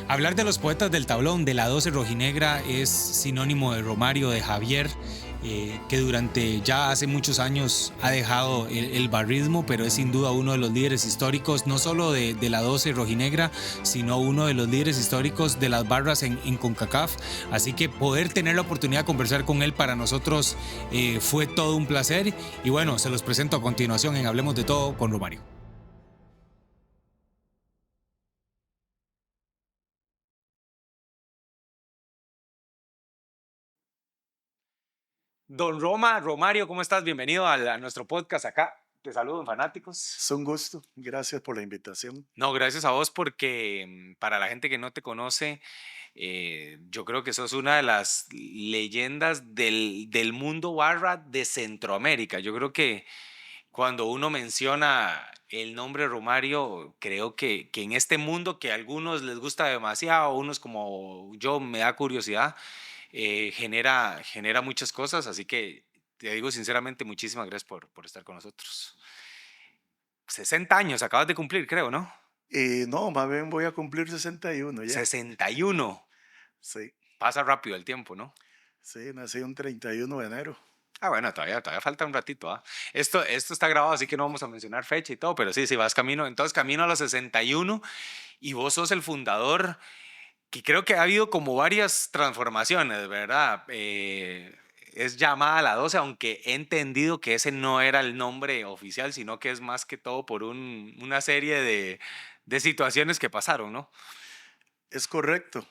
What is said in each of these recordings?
Hablar de los poetas del tablón de la 12 rojinegra es sinónimo de Romario, de Javier, que durante ya hace muchos años ha dejado el barrismo, pero es sin duda uno de los líderes históricos, no solo de la 12 rojinegra, sino uno de los líderes históricos de las barras en CONCACAF. Así que poder tener la oportunidad de conversar con él para nosotros fue todo un placer. Y bueno, se los presento a continuación en Hablemos de Todo con Romario. Don Romario, ¿cómo estás? Bienvenido a nuestro podcast acá. Te saludo, fanáticos. Es un gusto. Gracias por la invitación. No, gracias a vos porque para la gente que no te conoce, yo creo que sos una de las leyendas del mundo barra de Centroamérica. Yo creo que cuando uno menciona el nombre Romario, creo que en este mundo que a algunos les gusta demasiado, a unos como yo me da curiosidad, genera muchas cosas, así que te digo sinceramente muchísimas gracias por estar con nosotros. 60 años acabas de cumplir, creo, ¿no? Y no, más bien voy a cumplir 61 ya. 61. Sí, Pasa rápido el tiempo, ¿no? sí, nací un 31 de enero. Ah, bueno, todavía falta un ratito, ¿ah? Esto está grabado, así que no vamos a mencionar fecha y todo, pero sí, vas camino, entonces camino a los 61 y vos sos el fundador, que creo que ha habido como varias transformaciones, ¿verdad? Es llamada la 12, aunque he entendido que ese no era el nombre oficial, sino que es más que todo por una serie de situaciones que pasaron, ¿no? Es correcto.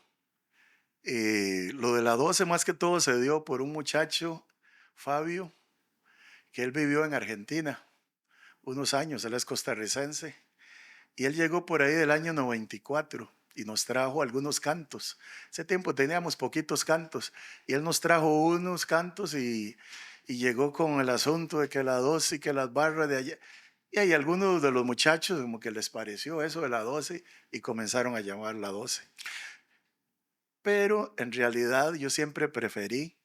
Lo de la 12 más que todo se dio por un muchacho, Fabio, que él vivió en Argentina unos años, él es costarricense, y él llegó por ahí del año 94 y nos trajo algunos cantos. Ese tiempo teníamos poquitos cantos y él nos trajo unos cantos y llegó con el asunto de que la 12 y que las barras de allá. Y hay algunos de los muchachos como que les pareció eso de la 12 y comenzaron a llamar la 12. Pero en realidad yo siempre preferí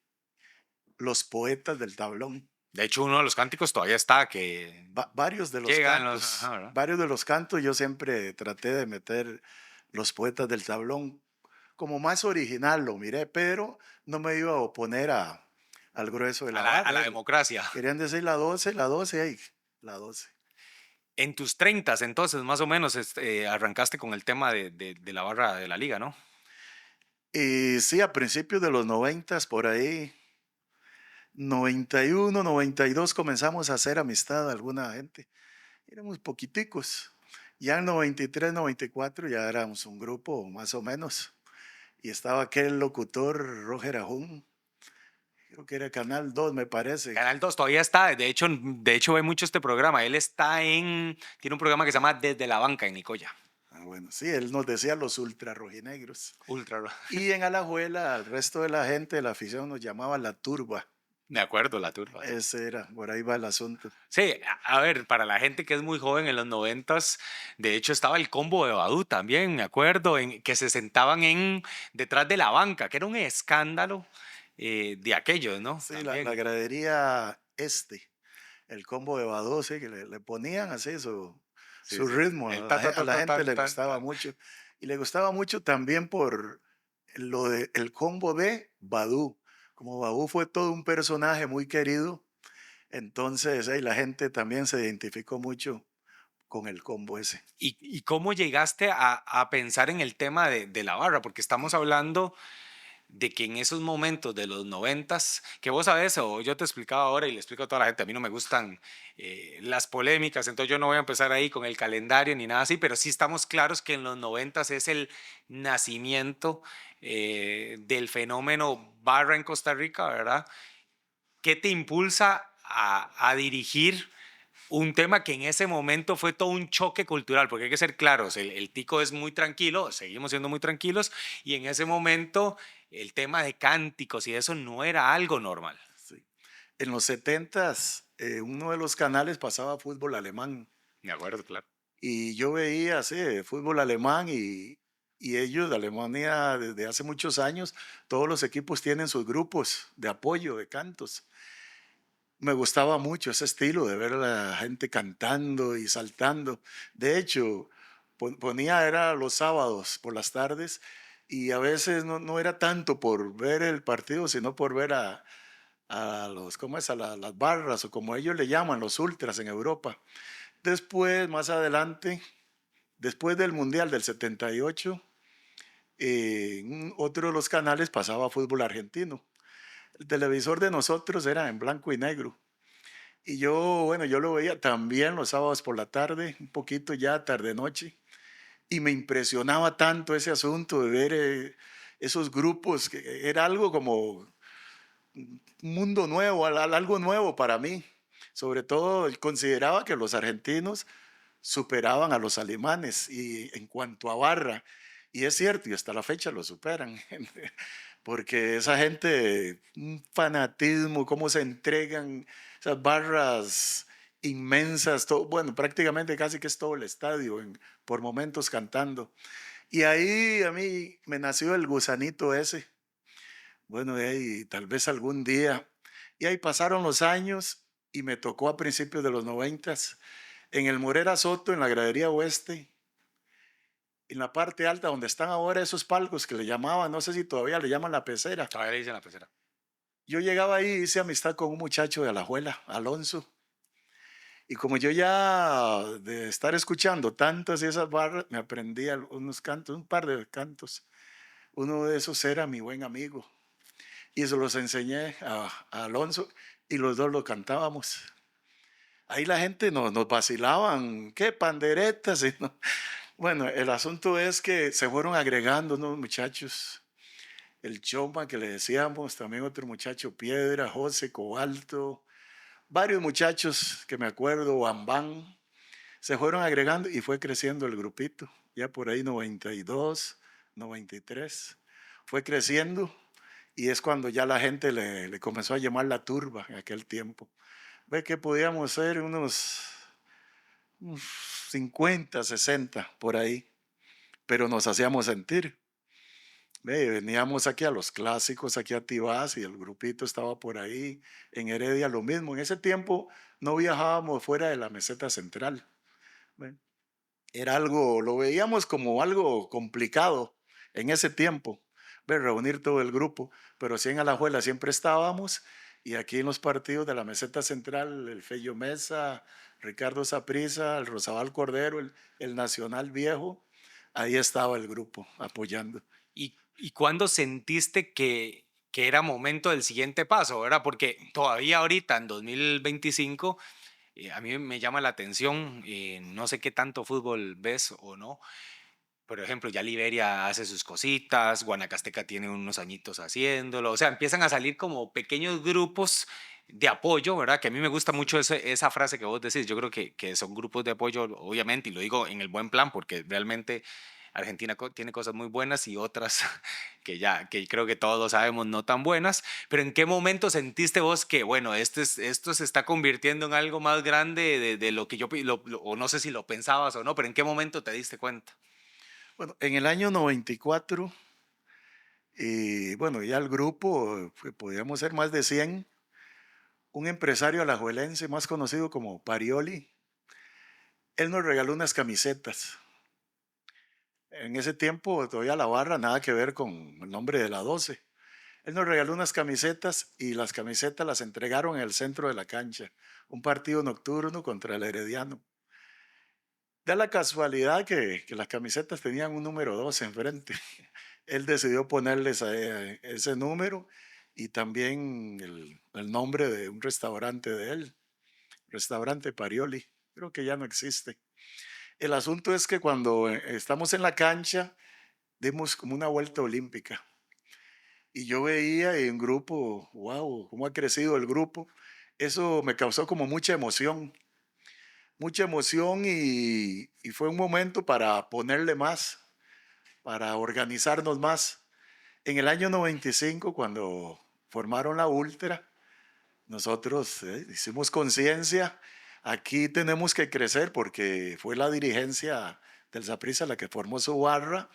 los poetas del tablón. De hecho, uno de los cánticos todavía está, que Varios de los llegan los... cantos, Ajá, ¿verdad? varios de los cantos yo siempre traté de meter los poetas del tablón como más original, lo miré, pero no me iba a oponer al grueso de A la a barra. la democracia. Querían decir la 12, ahí, la 12. En tus 30, entonces, más o menos, arrancaste con el tema de la barra de la liga, ¿no? Y sí, a principios de los 90, por ahí, 91, 92, comenzamos a hacer amistad a alguna gente. Éramos poquiticos. Ya en 93, 94 ya éramos un grupo más o menos. Y estaba aquel locutor, Roger Ajún, creo que era Canal 2, me parece. Canal 2 todavía está, de hecho ve mucho este programa. Él tiene un programa que se llama Desde la Banca en Nicoya. Bueno, sí, él nos decía los ultra rojinegros. Ultra. Y en Alajuela, al resto de la gente de la afición nos llamaba la turba. De acuerdo, la turba. Sí, Ese era, por ahí va el asunto. sí, a ver, para la gente que es muy joven en los 90, de hecho estaba el combo de Badú también, me acuerdo, que se sentaban detrás de la banca, que era un escándalo de aquellos, ¿no? Sí, la También. gradería el combo de Badó, sí, que le ponían así Sí, su sí. ritmo. El ta, ta, A ta, la ta, gente ta, le ta, gustaba ta. mucho. Y le gustaba mucho también por lo de el combo de Badú. Como Badú fue todo un personaje muy querido, entonces la gente también se identificó mucho con el combo ese. ¿Y cómo llegaste a pensar en el tema de la barra? Porque estamos hablando de que en esos momentos de los 90, que vos sabés, o yo te explicaba ahora y le explico a toda la gente, a mí no me gustan las polémicas, entonces yo no voy a empezar ahí con el calendario ni nada así, pero sí estamos claros que en los 90 es el nacimiento del fenómeno barra en Costa Rica, ¿verdad? ¿Qué te impulsa a dirigir un tema que en ese momento fue todo un choque cultural? Porque hay que ser claros, el tico es muy tranquilo, seguimos siendo muy tranquilos, y en ese momento el tema de cánticos y eso no era algo normal. Sí. En los 70s, uno de los canales pasaba fútbol alemán De acuerdo, claro. y yo veía así, fútbol alemán y ellos de Alemania desde hace muchos años, todos los equipos tienen sus grupos de apoyo, de cantos. Me gustaba mucho ese estilo de ver a la gente cantando y saltando. De hecho, ponía, era los sábados por las tardes y a veces no era tanto por ver el partido, sino por ver a los, ¿cómo es? Las barras o como ellos le llaman, los ultras en Europa. Después, más adelante, después del Mundial del 78, en otro de los canales pasaba fútbol argentino. El televisor de nosotros era en blanco y negro. Y yo, bueno, yo lo veía también los sábados por la tarde, un poquito ya tarde-noche. Y me impresionaba tanto ese asunto de ver esos grupos, que era algo como un mundo nuevo, algo nuevo para mí. Sobre todo consideraba que los argentinos superaban a los alemanes y en cuanto a barra. Y es cierto, y hasta la fecha lo superan, porque esa gente, un fanatismo, cómo se entregan esas barras inmensas, todo, bueno, prácticamente casi que es todo el estadio por momentos cantando. Y ahí a mí me nació el gusanito ese. Bueno, de ahí tal vez algún día. Y ahí pasaron los años y me tocó a principios de los noventas en el Morera Soto, en la gradería oeste, en la parte alta donde están ahora esos palcos que le llamaban, no sé si todavía le llaman la pecera. Todavía le dicen la pecera. Yo llegaba ahí y hice amistad con un muchacho de Alajuela, Alonso. Y como yo ya de estar escuchando tantas y esas barras, me aprendí unos cantos, un par de cantos. Uno de esos era mi buen amigo. Y se los enseñé a Alonso y los dos lo cantábamos. Ahí la gente nos vacilaban, ¿qué panderetas? Y bueno, el asunto es que se fueron agregando unos muchachos. El Choma que le decíamos, también otro muchacho Piedra, José Cobalto, varios muchachos que me acuerdo, Bambán, se fueron agregando y fue creciendo el grupito. Ya por ahí 92, 93, fue creciendo y es cuando ya la gente le comenzó a llamar la turba en aquel tiempo. Ve que podíamos ser unos 50, 60 por ahí, pero nos hacíamos sentir. Ve, veníamos aquí a los clásicos, aquí a Tibás y el grupito estaba por ahí. En Heredia lo mismo. En ese tiempo no viajábamos fuera de la meseta central. Ve, era algo, lo veíamos como algo complicado en ese tiempo, ve, reunir todo el grupo. Pero sí en Alajuela siempre estábamos y aquí en los partidos de la meseta central, el Fello Mesa, Ricardo Saprissa, el Rosabal Cordero, el Nacional Viejo, ahí estaba el grupo apoyando. Y cuándo sentiste que era momento del siguiente paso, verdad? Porque todavía ahorita, en 2025, a mí me llama la atención, no sé qué tanto fútbol ves o no. Por ejemplo, ya Liberia hace sus cositas, Guanacasteca tiene unos añitos haciéndolo, o sea, empiezan a salir como pequeños grupos de apoyo, ¿verdad? Que a mí me gusta mucho esa frase que vos decís, yo creo que son grupos de apoyo, obviamente, y lo digo en el buen plan, porque realmente Argentina tiene cosas muy buenas y otras que creo que todos lo sabemos, no tan buenas, pero ¿en qué momento sentiste vos que, bueno, esto se está convirtiendo en algo más grande de lo que yo, o no sé si lo pensabas o no, pero ¿en qué momento te diste cuenta? Bueno, en el año 94, bueno, ya el grupo, podíamos ser más de 100. Un empresario alajuelense más conocido como Parioli, él nos regaló unas camisetas. En ese tiempo todavía la barra nada que ver con el nombre de la 12. Él nos regaló unas camisetas y las camisetas las entregaron en el centro de la cancha. Un partido nocturno contra el Herediano. Da la casualidad que las camisetas tenían un número 12 enfrente. Él decidió ponerles ese número y también el nombre de un restaurante de él, Restaurante Parioli. Creo que ya no existe. El asunto es que cuando estamos en la cancha, dimos como una vuelta olímpica. Y yo veía en un grupo, wow, cómo ha crecido el grupo. Eso me causó como mucha emoción y fue un momento para ponerle más, para organizarnos más. En el año 95, cuando formaron la Ultra, nosotros hicimos conciencia, aquí tenemos que crecer porque fue la dirigencia del Saprissa la que formó su barra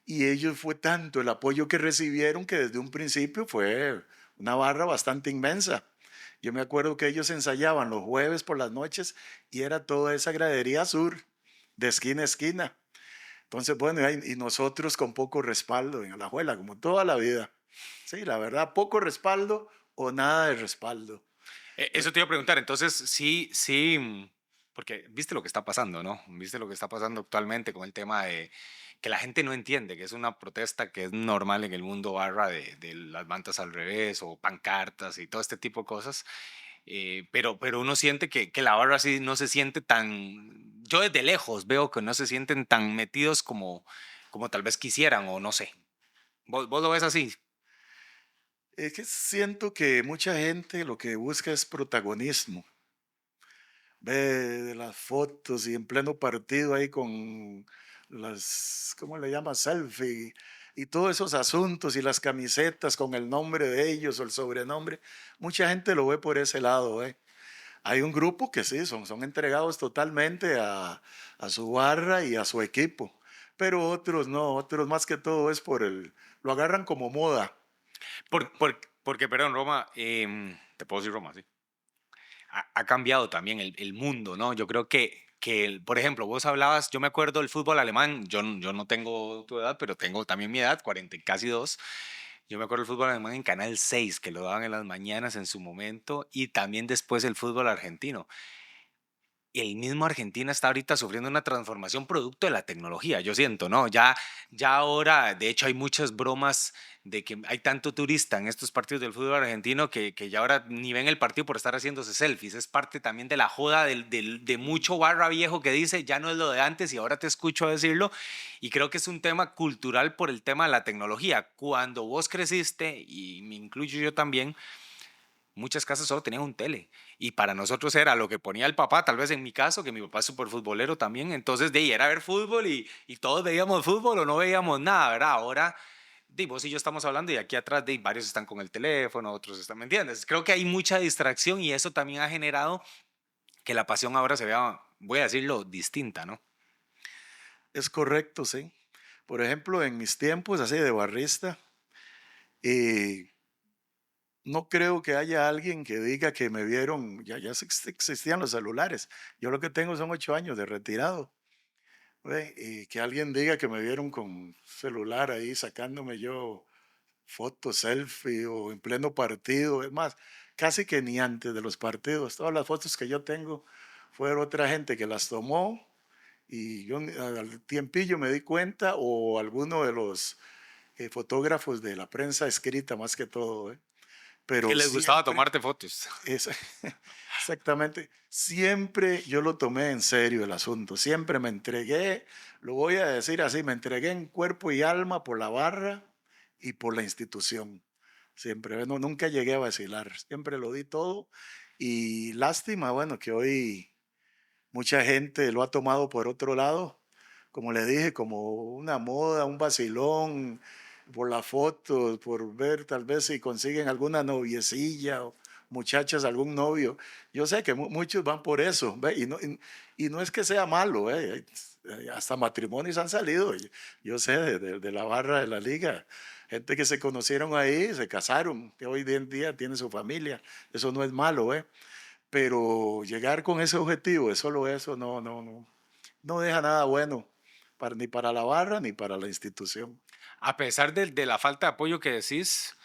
y ellos fue tanto el apoyo que recibieron que desde un principio fue una barra bastante inmensa. Yo me acuerdo que ellos ensayaban los jueves por las noches y era toda esa gradería sur, de esquina a esquina. Entonces, bueno, y nosotros con poco respaldo en Alajuela, como toda la vida. Sí, la verdad, poco respaldo o nada de respaldo. Eso te iba a preguntar, entonces sí, sí, porque viste lo que está pasando, ¿no? Viste lo que está pasando actualmente con el tema de que la gente no entiende, que es una protesta que es normal en el mundo barra de las mantas al revés o pancartas y todo este tipo de cosas, pero uno siente que la barra así no se siente tan, yo desde lejos veo que no se sienten tan metidos como tal vez quisieran o no sé. ¿Vos lo ves así? Es que siento que mucha gente lo que busca es protagonismo. Ve de las fotos y en pleno partido ahí con las, ¿cómo le llama? Selfie y todos esos asuntos y las camisetas con el nombre de ellos o el sobrenombre. Mucha gente lo ve por ese lado, ¿eh? Hay un grupo que sí, son entregados totalmente a su barra y a su equipo, pero otros no, otros más que todo es lo agarran como moda. Porque, perdón, Roma, te puedo decir Roma, sí. Ha cambiado también el mundo, ¿no? Yo creo por ejemplo, vos hablabas, yo me acuerdo del fútbol alemán, yo no tengo tu edad, pero tengo también mi edad, 40 y casi dos. Yo me acuerdo del fútbol alemán en Canal 6 que lo daban en las mañanas en su momento, y también después el fútbol argentino. El mismo Argentina está ahorita sufriendo una transformación producto de la tecnología, yo siento, ¿no? Ya ahora, de hecho, hay muchas bromas de que hay tanto turista en estos partidos del fútbol argentino que ya ahora ni ven el partido por estar haciéndose selfies. Es parte también de la joda de mucho barra viejo que dice, ya no es lo de antes y ahora te escucho decirlo. Y creo que es un tema cultural por el tema de la tecnología. Cuando vos creciste, y me incluyo yo también, muchas casas solo tenían un tele y para nosotros era lo que ponía el papá, tal vez en mi caso, que mi papá es súper futbolero también, entonces de ahí era ver fútbol y todos veíamos fútbol o no veíamos nada, ¿verdad? Ahora, vos y yo estamos hablando y aquí atrás de varios están con el teléfono, otros están, ¿me entiendes? Creo que hay mucha distracción y eso también ha generado que la pasión ahora se vea, voy a decirlo, distinta, ¿no? Es correcto, sí. Por ejemplo, en mis tiempos así de barrista, eh, no creo que haya alguien que diga que me vieron, ya existían los celulares. Yo lo que tengo son 8 años de retirado. ¿Ve? Y que alguien diga que me vieron con celular ahí sacándome yo fotos, selfie o en pleno partido. Es más, casi que ni antes de los partidos. Todas las fotos que yo tengo fueron otra gente que las tomó y yo al tiempillo me di cuenta o alguno de los fotógrafos de la prensa escrita más que todo. ¿Eh? Que Pero les gustaba siempre, tomarte fotos. es, exactamente, siempre yo lo tomé en serio el asunto, siempre me entregué, lo voy a decir así, me entregué en cuerpo y alma por la barra y por la institución. Siempre, no, nunca llegué a vacilar, siempre lo di todo y lástima, bueno, que hoy mucha gente lo ha tomado por otro lado, como le dije, como una moda, un vacilón, por las fotos, por ver tal vez si consiguen alguna noviecilla o muchachas, algún novio. Yo sé que muchos van por eso, ¿ve? Y no es que sea malo, ¿eh? Hasta matrimonios han salido, yo sé, de la barra de la liga. Gente que se conocieron ahí, se casaron, que hoy en día tiene su familia. Eso no es malo, ¿eh? Pero llegar con ese objetivo de solo eso no deja nada bueno ni para la barra ni para la institución. A pesar de la falta de apoyo que decís,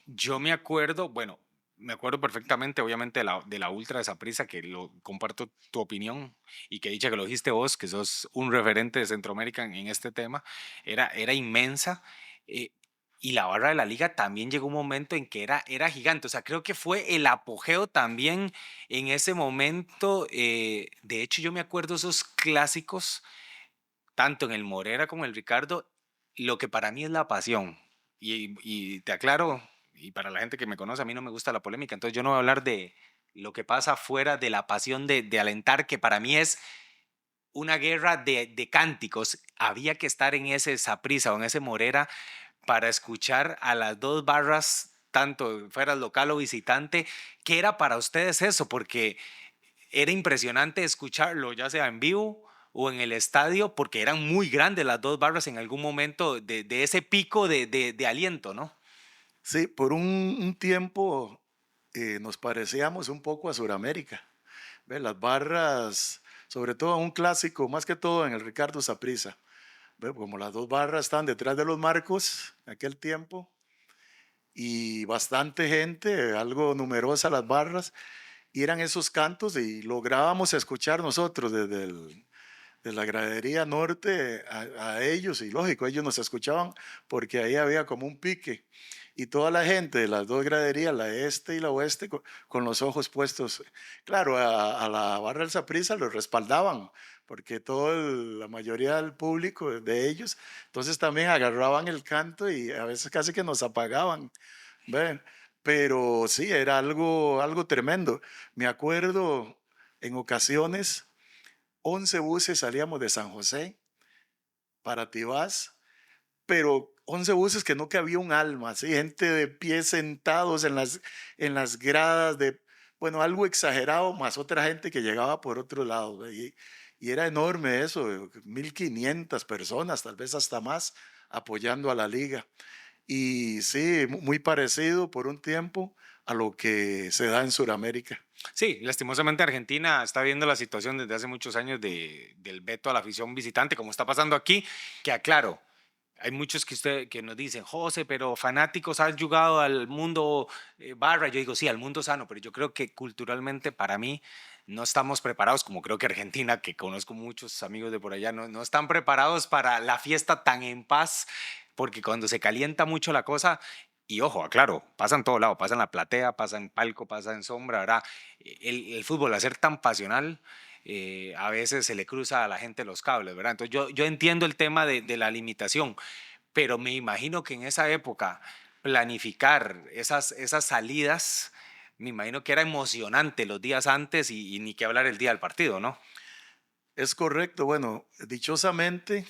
yo me acuerdo, bueno, me acuerdo perfectamente, obviamente, de la Ultra de Saprissa, que comparto tu opinión y que dicha que lo dijiste vos, que sos un referente de Centroamérica en este tema, era inmensa. eh, y la barra de la liga también llegó un momento en que era gigante. O sea, creo que fue el apogeo también en ese momento. De hecho, yo me acuerdo esos clásicos tanto en el Morera como en el Ricardo, lo que para mí es la pasión. Y te aclaro, y para la gente que me conoce, a mí no me gusta la polémica, entonces yo no voy a hablar de lo que pasa fuera de la pasión de alentar, que para mí es una guerra de cánticos. Había que estar en ese Saprissa o en ese Morera para escuchar a las dos barras, tanto fueras local o visitante. ¿Qué era para ustedes eso? Porque era impresionante escucharlo, ya sea en vivo o en el estadio, porque eran muy grandes las dos barras en algún momento de ese pico de aliento, ¿no? Sí, por un tiempo nos parecíamos un poco a Sudamérica. ¿Ve? Las barras, sobre todo un clásico, más que todo en el Ricardo Saprissa. Como las dos barras están detrás de los marcos en aquel tiempo y bastante gente, algo numerosa las barras, y eran esos cantos y lográbamos escuchar nosotros de la gradería norte a ellos y lógico, ellos nos escuchaban porque ahí había como un pique y toda la gente de las dos graderías, la este y la oeste, con los ojos puestos. Claro, a la barra del Saprissa los respaldaban porque la mayoría del público de ellos, entonces también agarraban el canto y a veces casi que nos apagaban. ¿Ve? Pero sí, era algo tremendo. Me acuerdo en ocasiones 11 buses salíamos de San José para Tibás, pero 11 buses que no cabía un alma, así, gente de pie sentados en las gradas, bueno, algo exagerado, más otra gente que llegaba por otro lado. Y era enorme eso, 1.500 personas, tal vez hasta más, apoyando a la liga. Y sí, muy parecido por un tiempo a lo que se da en Sudamérica. Sí, lastimosamente Argentina está viendo la situación desde hace muchos años del veto a la afición visitante, como está pasando aquí, que aclaro, hay muchos que nos dicen, José, pero fanáticos, has jugado al mundo barra. Yo digo, sí, al mundo sano, pero yo creo que culturalmente para mí no estamos preparados, como creo que Argentina, que conozco muchos amigos de por allá, no están preparados para la fiesta tan en paz, porque cuando se calienta mucho la cosa, y ojo, aclaro, pasa en todo lado, pasa en la platea, pasa en palco, pasa en sombra, ¿verdad? El fútbol, al ser tan pasional, a veces se le cruza a la gente los cables, ¿verdad? Entonces yo entiendo el tema de la limitación, pero me imagino que en esa época planificar esas salidas, me imagino que era emocionante los días antes y ni que hablar el día del partido, ¿no? Es correcto, bueno, dichosamente,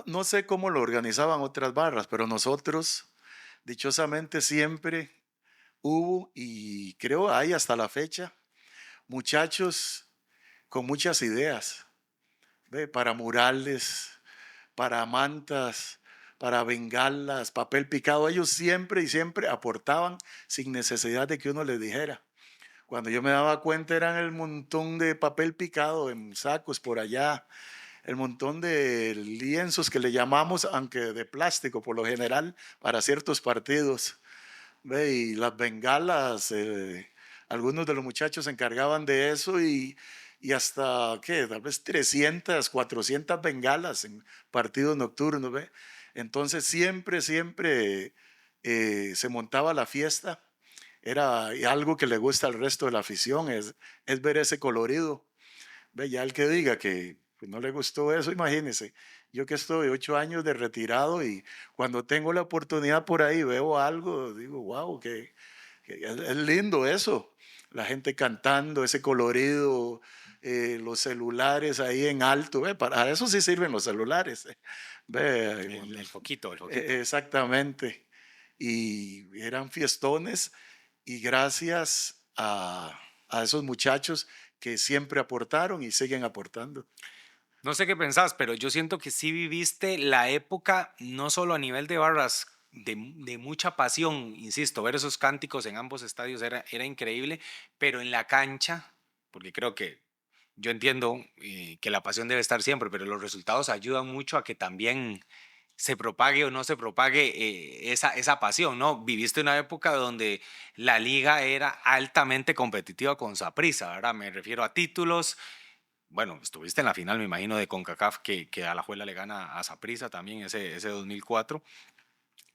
no sé cómo lo organizaban otras barras, pero nosotros, dichosamente, siempre hubo, y creo hay hasta la fecha, muchachos con muchas ideas, ¿ve? Para murales, para mantas, para bengalas, papel picado. Ellos siempre y siempre aportaban sin necesidad de que uno les dijera. Cuando yo me daba cuenta eran el montón de papel picado en sacos por allá, el montón de lienzos que le llamamos, aunque de plástico por lo general, para ciertos partidos. Ve, y las bengalas, algunos de los muchachos se encargaban de eso y hasta, ¿qué? Tal vez 300, 400 bengalas en partidos nocturnos, ¿ve? Entonces siempre se montaba la fiesta. Era algo que le gusta al resto de la afición, es ver ese colorido. Ve, ya el que diga que pues, no le gustó eso, imagínese. Yo que estoy 8 años de retirado y cuando tengo la oportunidad por ahí veo algo, digo, wow, que es lindo eso. La gente cantando, ese colorido, los celulares ahí en alto. Ve, para eso sí sirven los celulares. Ve, El foquito, el foquito. exactamente. Y eran fiestones y gracias a esos muchachos que siempre aportaron y siguen aportando. No sé qué pensás, pero yo siento que sí viviste la época, no solo a nivel de barras, de mucha pasión, insisto, ver esos cánticos en ambos estadios era increíble, pero en la cancha, porque creo que yo entiendo que la pasión debe estar siempre, pero los resultados ayudan mucho a que también se propague o no se propague esa pasión, ¿no? Viviste una época donde la liga era altamente competitiva con Saprissa, ¿verdad? Me refiero a títulos. Bueno, estuviste en la final, me imagino, de CONCACAF, que Alajuela le gana a Saprissa también ese 2004.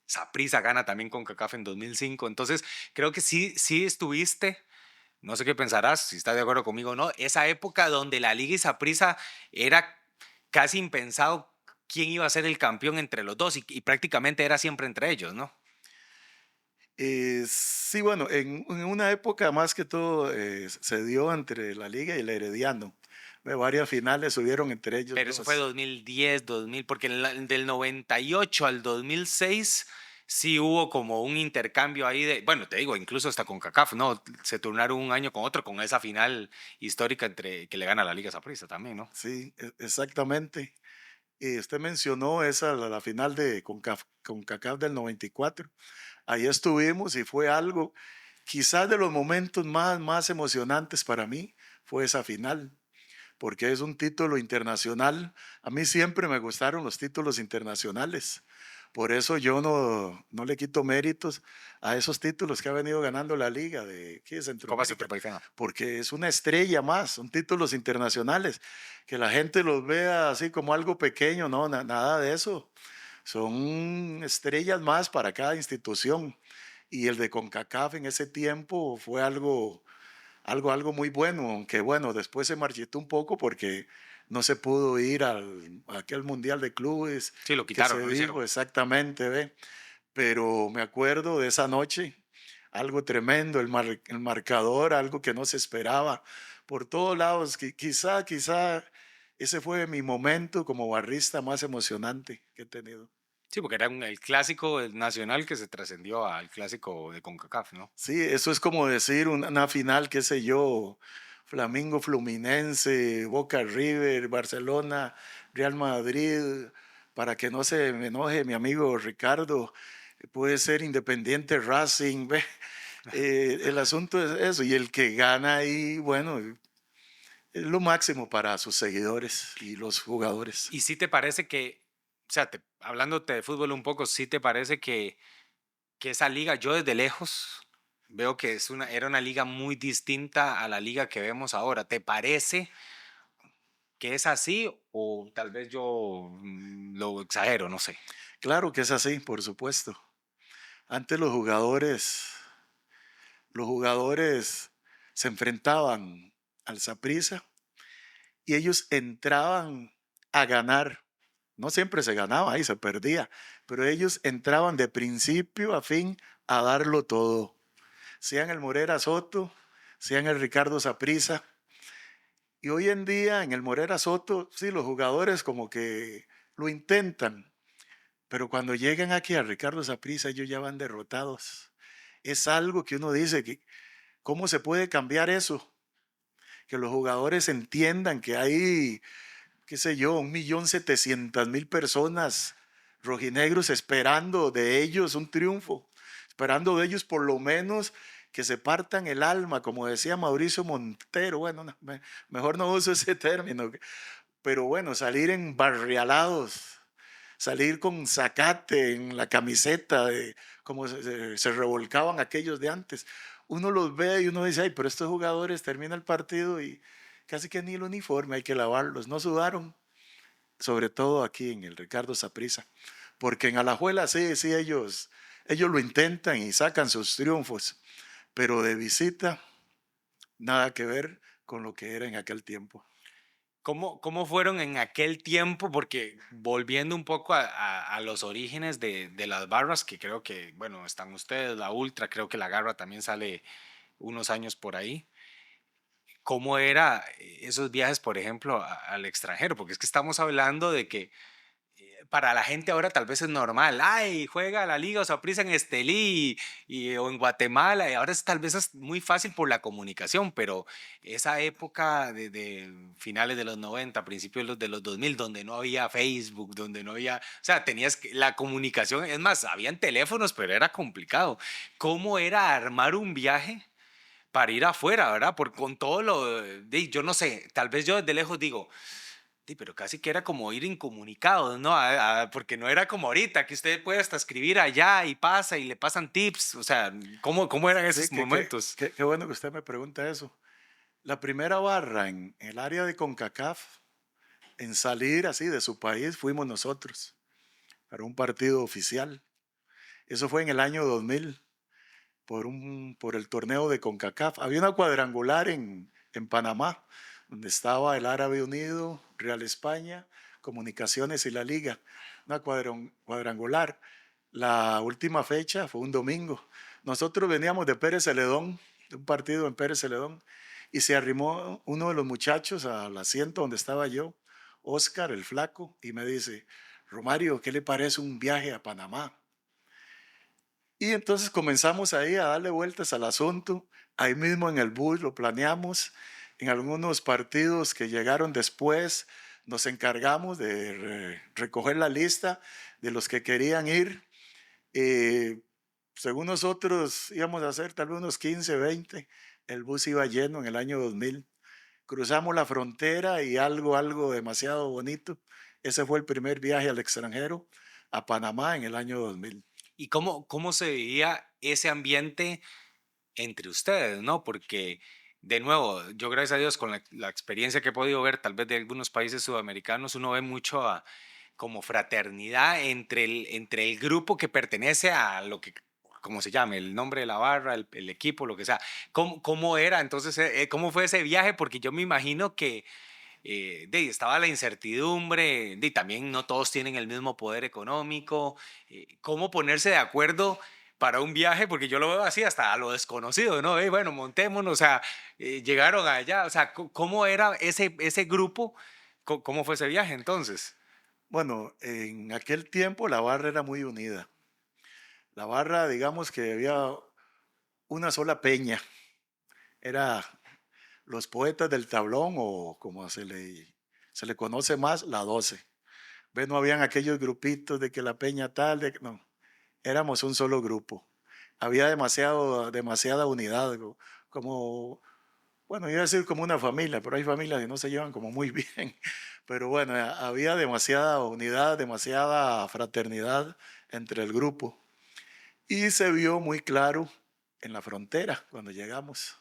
Saprissa gana también CONCACAF en 2005. Entonces, creo que sí estuviste, no sé qué pensarás, si estás de acuerdo conmigo o no, esa época donde la Liga y Saprissa era casi impensado quién iba a ser el campeón entre los dos y prácticamente era siempre entre ellos, ¿no? Sí, bueno, en una época más que todo se dio entre la Liga y el Herediano. Varias finales hubieron entre ellos Pero eso fue dos. 2010, 2000, porque del 98 al 2006 sí hubo como un intercambio ahí de, bueno, te digo, incluso hasta con CACAF, ¿no? Se turnaron un año con otro con esa final histórica entre que le gana la Liga Saprissa también, ¿no? Sí, exactamente. Y usted mencionó esa, la final de CONCACAF del 94. Ahí estuvimos y fue algo, quizás de los momentos más emocionantes para mí, fue esa final. porque es un título internacional. A mí siempre me gustaron los títulos internacionales. Por eso yo no le quito méritos a esos títulos que ha venido ganando la liga de aquí de Copa Centroamérica, Centroamericana. porque es una estrella más, son títulos internacionales. Que la gente los vea así como algo pequeño, no, nada de eso. Son estrellas más para cada institución. Y el de CONCACAF en ese tiempo fue algo muy bueno, aunque bueno, después se marchitó un poco porque no se pudo ir a aquel Mundial de Clubes Sí, lo que quitaron, se no lo hicieron. dijo exactamente, ¿ve? Pero me acuerdo de esa noche, algo tremendo, el marcador, algo que no se esperaba por todos lados. Quizá ese fue mi momento como barrista más emocionante que he tenido. Sí, porque era el clásico nacional que se trascendió al clásico de CONCACAF, ¿no? Sí, eso es como decir una final, qué sé yo, Flamingo Fluminense, Boca River, Barcelona, Real Madrid, para que no se me enoje mi amigo Ricardo, puede ser Independiente Racing, ¿ve? El asunto es eso, y el que gana ahí, bueno, es lo máximo para sus seguidores y los jugadores. ¿Y sí te parece que, o sea, hablándote de fútbol un poco, sí te parece que esa liga, yo desde lejos veo que era una liga muy distinta a la liga que vemos ahora? ¿Te parece que es así o tal vez yo lo exagero, no sé? Claro que es así, por supuesto. Antes los jugadores se enfrentaban al Saprissa y ellos entraban a ganar. No siempre se ganaba y se perdía, pero ellos entraban de principio a fin a darlo todo. Sean el Morera Soto, sean el Ricardo Saprissa. Y hoy en día en el Morera Soto, sí, los jugadores como que lo intentan, pero cuando llegan aquí a Ricardo Saprissa, ellos ya van derrotados. Es algo que uno dice que, ¿cómo se puede cambiar eso? Que los jugadores entiendan que hay, qué sé yo, 1.700.000 personas rojinegros esperando de ellos un triunfo, esperando de ellos por lo menos que se partan el alma, como decía Mauricio Montero. Bueno, mejor no uso ese término, pero bueno, salir en barrialados, salir con zacate en la camiseta, de como se revolcaban aquellos de antes. Uno los ve y uno dice, ay, pero estos jugadores termina el partido y casi que ni el uniforme hay que lavarlos. No sudaron, sobre todo aquí en el Ricardo Saprissa, porque en Alajuela sí, ellos lo intentan y sacan sus triunfos, pero de visita nada que ver con lo que era en aquel tiempo. ¿Cómo fueron en aquel tiempo? Porque volviendo un poco a los orígenes de las barras, que creo que, bueno, están ustedes, la Ultra, creo que la Garra también sale unos años por ahí. ¿Cómo era esos viajes, por ejemplo, al extranjero? Porque es que estamos hablando de que para la gente ahora tal vez es normal. Ay, juega la Liga o Saprissa en Estelí o en Guatemala. Y ahora tal vez es muy fácil por la comunicación, pero esa época de finales de los 90, principios de los 2000, donde no había Facebook, donde no había, o sea, la comunicación, es más, habían teléfonos, pero era complicado. ¿Cómo era armar un viaje para ir afuera, verdad? Con todo yo no sé, tal vez yo desde lejos digo, sí, pero casi que era como ir incomunicados, ¿no? Porque no era como ahorita, que usted puede hasta escribir allá y pasa y le pasan tips. O sea, ¿cómo eran Sí, esos qué, qué, momentos? qué, qué bueno que usted me pregunta eso. La primera barra en el área de CONCACAF en salir así de su país fuimos nosotros para un partido oficial. Eso fue en el año 2000 por el torneo de CONCACAF. Había una cuadrangular en Panamá, donde estaba el Árabe Unido, Real España, Comunicaciones y la Liga. Una cuadrangular. La última fecha fue un domingo. Nosotros veníamos de Pérez Celedón, de un partido en Pérez Celedón, y se arrimó uno de los muchachos al asiento donde estaba yo, Oscar, el flaco, y me dice, Romario, ¿qué le parece un viaje a Panamá? Y entonces comenzamos ahí a darle vueltas al asunto. Ahí mismo en el bus lo planeamos. En algunos partidos que llegaron después, nos encargamos de recoger la lista de los que querían ir. Eh, Según nosotros íbamos a hacer tal vez unos 15, 20. El bus iba lleno en el año 2000 cruzamos la frontera y algo demasiado bonito. Ese fue el primer viaje al extranjero, a Panamá en el año 2000. ¿Y cómo se vivía ese ambiente entre ustedes, no? Porque, de nuevo, yo gracias a Dios con la experiencia que he podido ver tal vez de algunos países sudamericanos, uno ve mucho como fraternidad entre el grupo que pertenece a lo que, como se llame, el nombre de la barra, el equipo, lo que sea. ¿Cómo era entonces, cómo fue ese viaje? Porque yo me imagino que estaba la incertidumbre, también no todos tienen el mismo poder económico, cómo ponerse de acuerdo para un viaje, porque yo lo veo así hasta a lo desconocido, ¿no? Bueno, montémonos, o sea, llegaron allá, o sea, ¿cómo era ese grupo? ¿Cómo fue ese viaje entonces? Bueno, en aquel tiempo la barra era muy unida. La barra, digamos que había una sola peña. Era los poetas del tablón o como se le conoce más, la 12. ¿Ves? No habían aquellos grupitos de que la peña tal, no, éramos un solo grupo. Había demasiada unidad, como, bueno, iba a decir como una familia, pero hay familias que no se llevan como muy bien. Pero bueno, había demasiada unidad, demasiada fraternidad entre el grupo. Y se vio muy claro en la frontera cuando llegamos.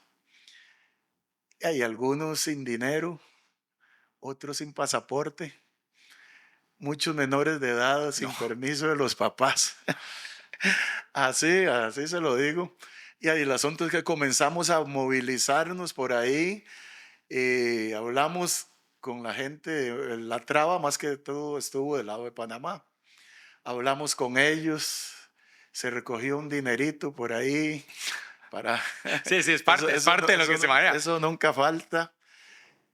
Hay algunos sin dinero, otros sin pasaporte, muchos menores de edad No. sin permiso de los papás. Así se lo digo. Y ahí el asunto es que comenzamos a movilizarnos por ahí. Hablamos con la gente, la traba más que todo estuvo del lado de Panamá. Hablamos con ellos, se recogió un dinerito por ahí para... Sí, sí, es Eso, parte, es eso, parte no- de lo que eso, se no- maneja. eso nunca falta.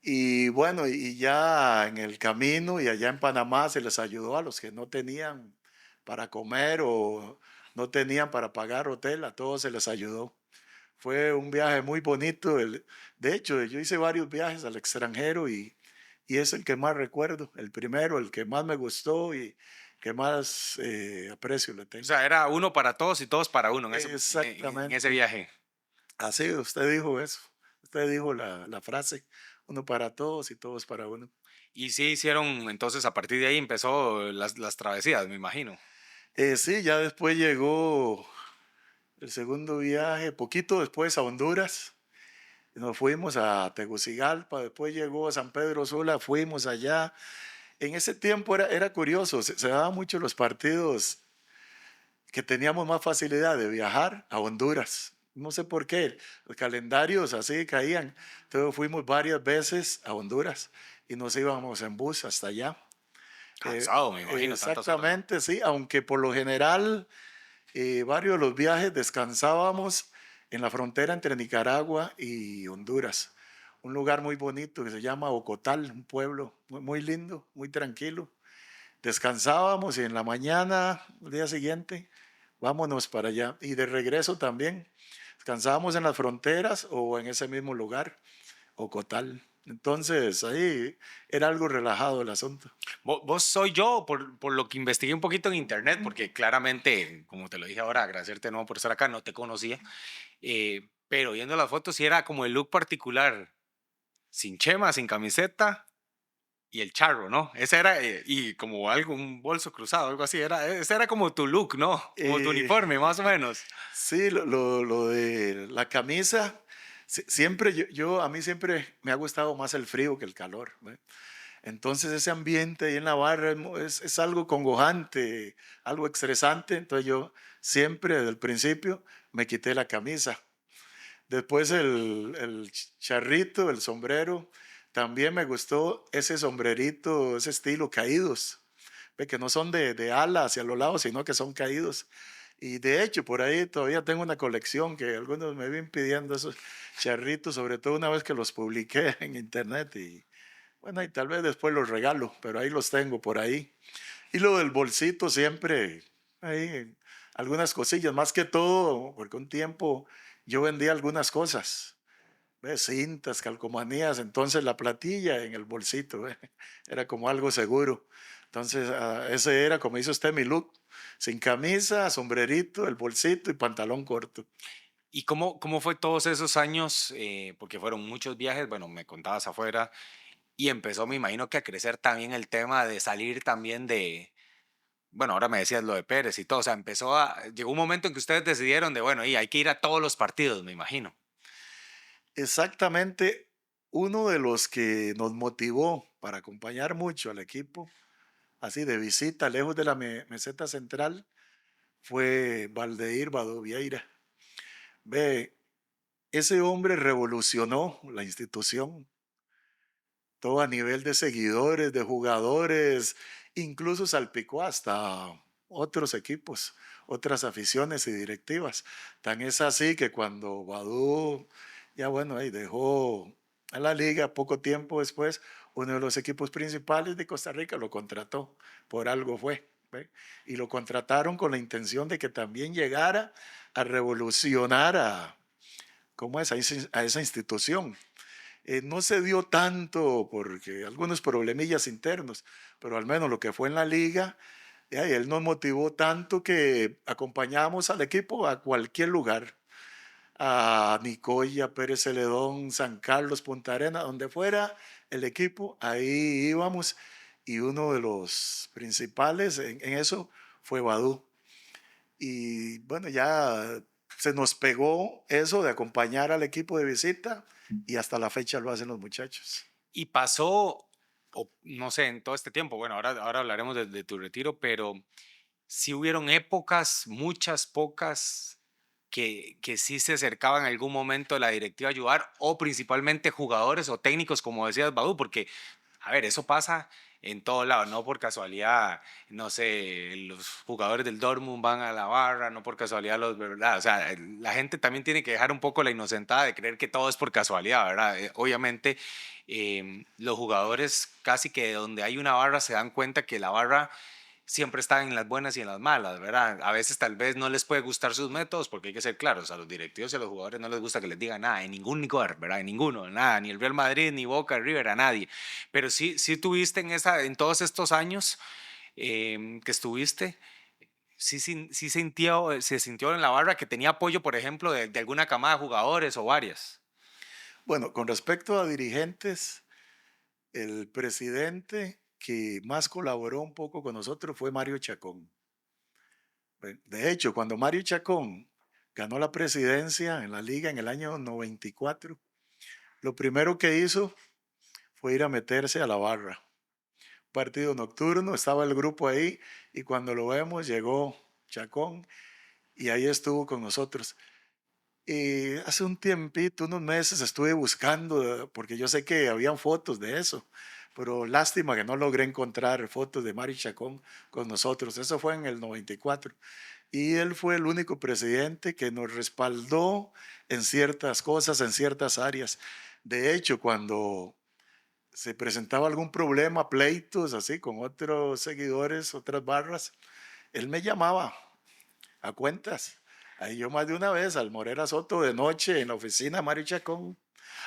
Y bueno, y ya en el camino y allá en Panamá se les ayudó a los que no tenían para comer o no tenían para pagar hotel, a todos se les ayudó. Fue un viaje muy bonito. De hecho, yo hice varios viajes al extranjero y es el que más recuerdo, el primero, el que más me gustó y que más aprecio le O tengo. sea, era uno para todos y todos para uno en ese Exactamente. viaje. Así, usted dijo eso. Usted dijo la frase, uno para todos y todos para uno. Y sí hicieron, entonces a partir de ahí empezó las travesías, me imagino. Sí, ya después llegó el segundo viaje, poquito después a Honduras. Nos fuimos a Tegucigalpa, después llegó a San Pedro Sula, fuimos allá. En ese tiempo era curioso, se daban mucho los partidos que teníamos más facilidad de viajar a Honduras. No sé por qué, los calendarios así caían. Entonces fuimos varias veces a Honduras y nos íbamos en bus hasta allá. Cansado, me imagino, tantas horas, ¿no? Exactamente, sí, aunque por lo general varios de los viajes descansábamos en la frontera entre Nicaragua y Honduras. Un lugar muy bonito que se llama Ocotal, un pueblo muy lindo, muy tranquilo. Descansábamos y en la mañana, el día siguiente, vámonos para allá. Y de regreso también, descansábamos en las fronteras o en ese mismo lugar, Ocotal. Entonces ahí era algo relajado el asunto. Vos soy yo, por lo que investigué un poquito en internet, porque claramente, como te lo dije ahora, agradecerte de nuevo por estar acá, no te conocía, pero viendo las fotos sí era como el look particular, sin chema, sin camiseta y el charro, ¿no? Ese era, y como algo, un bolso cruzado, algo así, ese era como tu look, ¿no? Como tu Eh, uniforme, más o menos. Sí, lo de la camisa, siempre a mí siempre me ha gustado más el frío que el calor, ¿ve? Entonces ese ambiente ahí en la barra es algo congojante, algo estresante, entonces yo siempre desde el principio me quité la camisa. Después el charrito, el sombrero, también me gustó ese sombrerito, ese estilo, caídos, ve que no son de ala hacia los lados, sino que son caídos. Y de hecho, por ahí todavía tengo una colección que algunos me vienen pidiendo esos charritos, sobre todo una vez que los publiqué en internet. Y bueno, y tal vez después los regalo, pero ahí los tengo por ahí. Y lo del bolsito siempre, ahí, algunas cosillas, más que todo, porque un tiempo yo vendía algunas cosas, ¿ves? Cintas, calcomanías, entonces la platilla en el bolsito, ¿ve? Era como algo seguro. Entonces, ese era, como dice usted, mi look, sin camisa, sombrerito, el bolsito y pantalón corto. ¿Y cómo fue todos esos años? Porque fueron muchos viajes, bueno, me contabas afuera, y empezó, me imagino que a crecer también el tema de salir también de, bueno, ahora me decías lo de Pérez y todo, o sea, llegó un momento en que ustedes decidieron de, bueno, y hay que ir a todos los partidos, me imagino. Exactamente, uno de los que nos motivó para acompañar mucho al equipo, así de visita, lejos de la meseta central, fue Valdeir Badó Vieira. Ve, ese hombre revolucionó la institución, todo a nivel de seguidores, de jugadores, incluso salpicó hasta otros equipos, otras aficiones y directivas. Tan es así que cuando Badú, ya bueno, ahí dejó a la liga, poco tiempo después, uno de los equipos principales de Costa Rica lo contrató, por algo fue. ¿Ve? Y lo contrataron con la intención de que también llegara a revolucionar ¿cómo es? A esa institución. No se dio tanto porque algunos problemillas internos, pero al menos lo que fue en la liga, él nos motivó tanto que acompañábamos al equipo a cualquier lugar, a Nicoya, Pérez Celedón, San Carlos, Punta Arena, donde fuera el equipo, ahí íbamos y uno de los principales en eso fue Badú. Y bueno, ya se nos pegó eso de acompañar al equipo de visita y hasta la fecha lo hacen los muchachos. Y pasó, o no sé, en todo este tiempo, bueno, ahora hablaremos de tu retiro, pero sí hubieron épocas, muchas, pocas, que sí se acercaban en algún momento a la directiva a ayudar, o principalmente jugadores o técnicos, como decías, Badu, porque, a ver, eso pasa en todo lado, no por casualidad, no sé, los jugadores del Dortmund van a la barra, no por casualidad los, ¿verdad? O sea, la gente también tiene que dejar un poco la inocentada de creer que todo es por casualidad, ¿verdad? Obviamente, los jugadores casi que donde hay una barra se dan cuenta que la barra siempre están en las buenas y en las malas, ¿verdad? A veces tal vez no les puede gustar sus métodos, porque hay que ser claros, a los directivos y a los jugadores no les gusta que les digan nada, en ningún lugar, ¿verdad? En ninguno, nada, ni el Real Madrid, ni Boca, River, a nadie. Pero sí tuviste en todos estos años que estuviste, se sintió en la barra que tenía apoyo, por ejemplo, de alguna camada de jugadores o varias. Bueno, con respecto a dirigentes, el presidente que más colaboró un poco con nosotros fue Mario Chacón. De hecho, cuando Mario Chacón ganó la presidencia en la liga en el año 94, lo primero que hizo fue ir a meterse a la barra. Partido nocturno, estaba el grupo ahí y cuando lo vemos llegó Chacón y ahí estuvo con nosotros. Y hace un tiempito, unos meses, estuve buscando, porque yo sé que habían fotos de eso, pero lástima que no logré encontrar fotos de Mari Chacón con nosotros. Eso fue en el 94. Y él fue el único presidente que nos respaldó en ciertas cosas, en ciertas áreas. De hecho, cuando se presentaba algún problema, pleitos, así, con otros seguidores, otras barras, él me llamaba a cuentas. Ahí yo más de una vez al Morera Soto de noche en la oficina de Mario Chacón,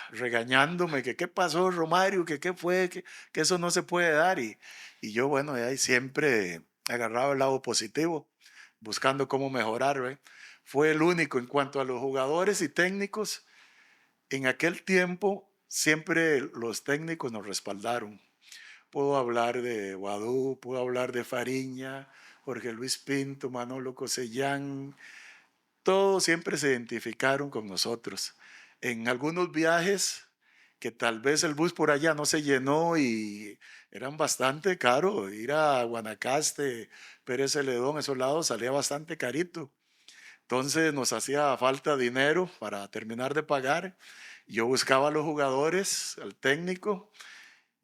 regañándome que qué pasó, Romario, que qué fue, que eso no se puede dar. Y yo, bueno, de ahí siempre agarraba el lado positivo, buscando cómo mejorar. ¿Ve? Fue el único en cuanto a los jugadores y técnicos. En aquel tiempo siempre los técnicos nos respaldaron. Puedo hablar de Guadú, puedo hablar de Fariña, Jorge Luis Pinto, Manolo Cosellán, todos siempre se identificaron con nosotros. En algunos viajes que tal vez el bus por allá no se llenó y eran bastante caros, ir a Guanacaste, Pérez Celedón, esos lados salía bastante carito. Entonces nos hacía falta dinero para terminar de pagar. Yo buscaba a los jugadores, al técnico,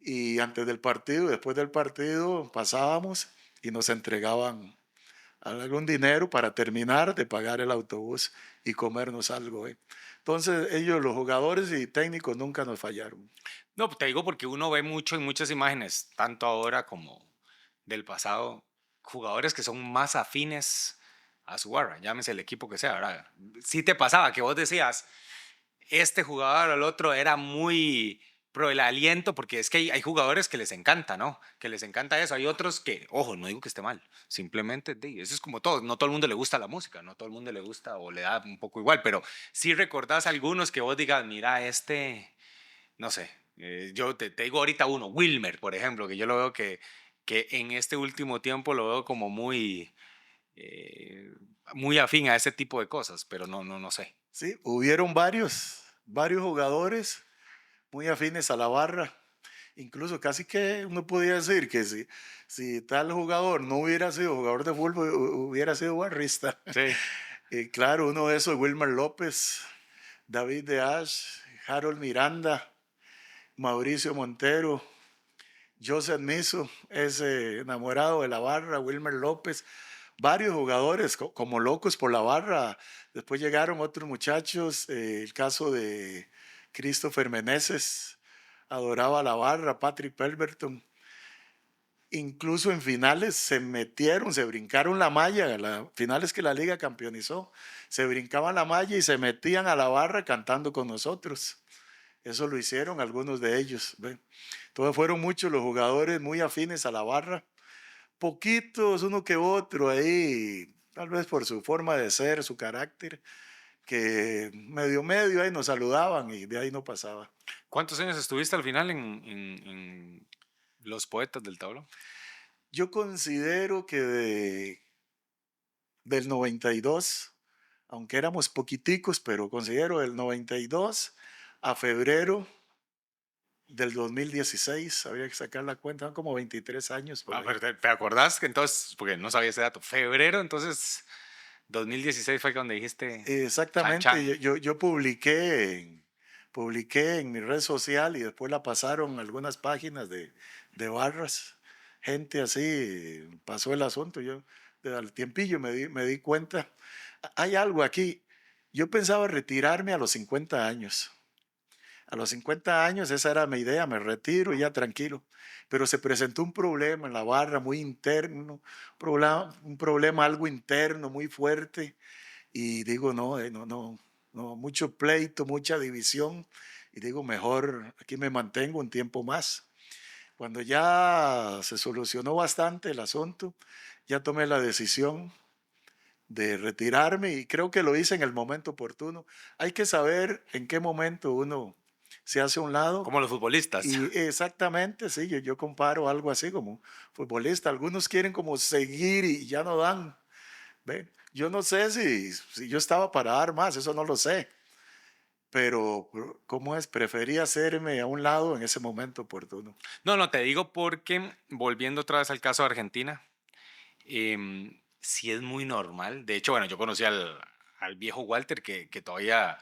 y antes del partido, después del partido, pasábamos y nos entregaban algún dinero para terminar de pagar el autobús y comernos algo. ¿Eh? Entonces ellos, los jugadores y técnicos, nunca nos fallaron. No, te digo porque uno ve mucho en muchas imágenes, tanto ahora como del pasado, jugadores que son más afines a su barra, llámese el equipo que sea, ¿verdad? Sí te pasaba que vos decías, este jugador o el otro era muy Pero el aliento, porque es que hay jugadores que les encanta, ¿no? Que les encanta eso. Hay otros que, ojo, no digo que esté mal, simplemente eso es como todo. No todo el mundo le gusta la música, no todo el mundo le gusta o le da un poco igual, pero sí recordás algunos que vos digas, mira, no sé, yo te digo ahorita uno, Wilmer, por ejemplo, que yo lo veo que en este último tiempo lo veo como eh, muy afín a ese tipo de cosas, pero no sé. Sí, hubieron varios jugadores muy afines a la barra. Incluso casi que uno podía decir que si tal jugador no hubiera sido jugador de fútbol, hubiera sido barrista. Sí. Y claro, uno de esos, Wilmer López, David de Ash, Harold Miranda, Mauricio Montero, Joseph Miso, ese enamorado de la barra, Wilmer López, varios jugadores como locos por la barra. Después llegaron otros muchachos, el caso de Christopher Meneses, adoraba la barra, Patrick Pelverton. Incluso en finales se metieron, se brincaron la malla, finales que la liga campeonizó, se brincaban la malla y se metían a la barra cantando con nosotros. Eso lo hicieron algunos de ellos. ¿Ve? Entonces fueron muchos los jugadores muy afines a la barra, poquitos, uno que otro ahí, tal vez por su forma de ser, su carácter, que medio ahí nos saludaban y de ahí no pasaba. ¿Cuántos años estuviste al final en Los Poetas del Tablón? Yo considero que del 92, aunque éramos poquiticos, pero considero del 92 a febrero del 2016, habría que sacar la cuenta, son como 23 años por Ah, ahí. pero ¿te acordás que entonces, porque no sabía ese dato, febrero, entonces 2016 fue cuando dijiste chan Exactamente, chan? yo publiqué en mi red social y después la pasaron algunas páginas de barras. Gente así pasó el asunto. Yo al tiempillo me di cuenta. Hay algo aquí. Yo pensaba retirarme a los 50 años. A los 50 años esa era mi idea, me retiro y ya tranquilo. Pero se presentó un problema en la barra muy interno, un problema algo interno muy fuerte y digo, no, no, mucho pleito, mucha división. Y digo, mejor aquí me mantengo un tiempo más. Cuando ya se solucionó bastante el asunto, ya tomé la decisión de retirarme y creo que lo hice en el momento oportuno. Hay que saber en qué momento uno se hace a un lado. Como los futbolistas. Y exactamente, sí, yo comparo algo así como futbolista. Algunos quieren como seguir y ya no dan. ¿Ve? Yo no sé si yo estaba para dar más, eso no lo sé, pero ¿cómo es? Preferí hacerme a un lado en ese momento oportuno. No, te digo porque, volviendo otra vez al caso de Argentina, sí es muy normal. De hecho, bueno, yo conocí al viejo Walter que todavía,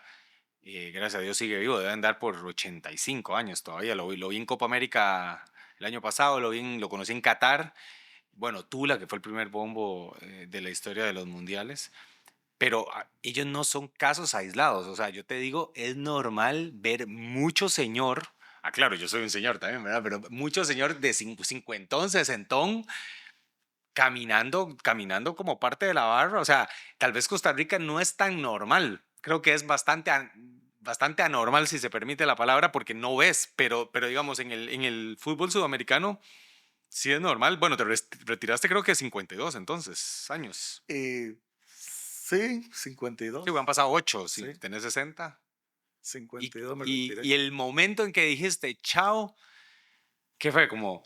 gracias a Dios, sigue vivo. Debe andar por 85 años todavía. Lo vi en Copa América el año pasado, lo conocí en Qatar. Bueno, Tula, que fue el primer bombo de la historia de los mundiales. Pero ellos no son casos aislados. O sea, yo te digo, es normal ver mucho señor. Ah, claro, yo soy un señor también, ¿verdad? Pero mucho señor de cincuentón, sesentón, caminando como parte de la barra. O sea, tal vez Costa Rica no es tan normal. Creo que es bastante anormal, si se permite la palabra, porque no ves. Pero digamos, en el fútbol sudamericano sí es normal. Bueno, te retiraste creo que 52 entonces, años. Sí, Sí, han 52, pasado 8, sí, si tenés 60. Y, 52 me y, retiré. y el momento en que dijiste chao, ¿qué fue? Como,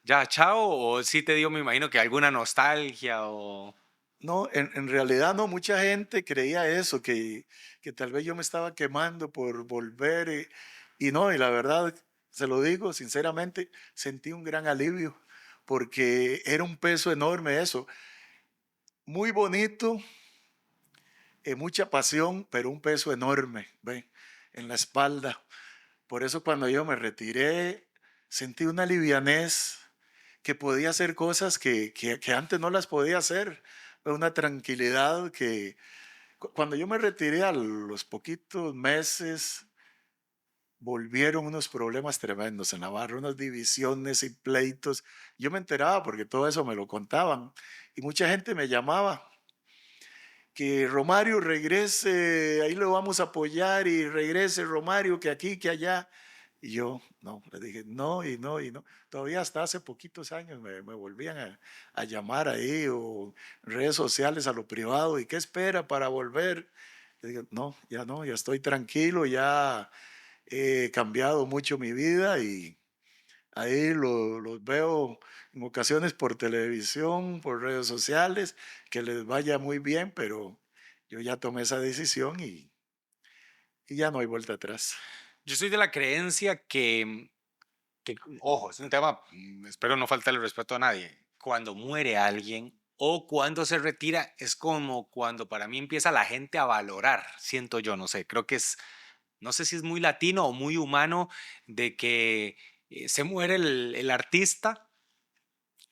ya, chao, o sí te dio, me imagino que alguna nostalgia o... No, en realidad no, mucha gente creía eso, que tal vez yo me estaba quemando por volver y no, y la verdad, se lo digo sinceramente, sentí un gran alivio porque era un peso enorme eso, muy bonito, mucha pasión, pero un peso enorme, ¿ve? En la espalda. Por eso cuando yo me retiré, sentí una livianez que podía hacer cosas que antes no las podía hacer, una tranquilidad que cuando yo me retiré a los poquitos meses, volvieron unos problemas tremendos en Navarra, unas divisiones y pleitos. Yo me enteraba porque todo eso me lo contaban y mucha gente me llamaba que Romario regrese, ahí lo vamos a apoyar y regrese Romario, que aquí, que allá. Y yo, no, le dije, no, y no, y no. Todavía hasta hace poquitos años me volvían a llamar ahí o redes sociales a lo privado. ¿Y qué espera para volver? Le dije, no, ya estoy tranquilo, ya he cambiado mucho mi vida y ahí los veo en ocasiones por televisión, por redes sociales, que les vaya muy bien, pero yo ya tomé esa decisión y ya no hay vuelta atrás. Yo soy de la creencia que, ojo, es un tema, espero no faltarle el respeto a nadie. Cuando muere alguien o cuando se retira, es como cuando para mí empieza la gente a valorar, siento yo, no sé, creo que es, no sé si es muy latino o muy humano de que se muere el artista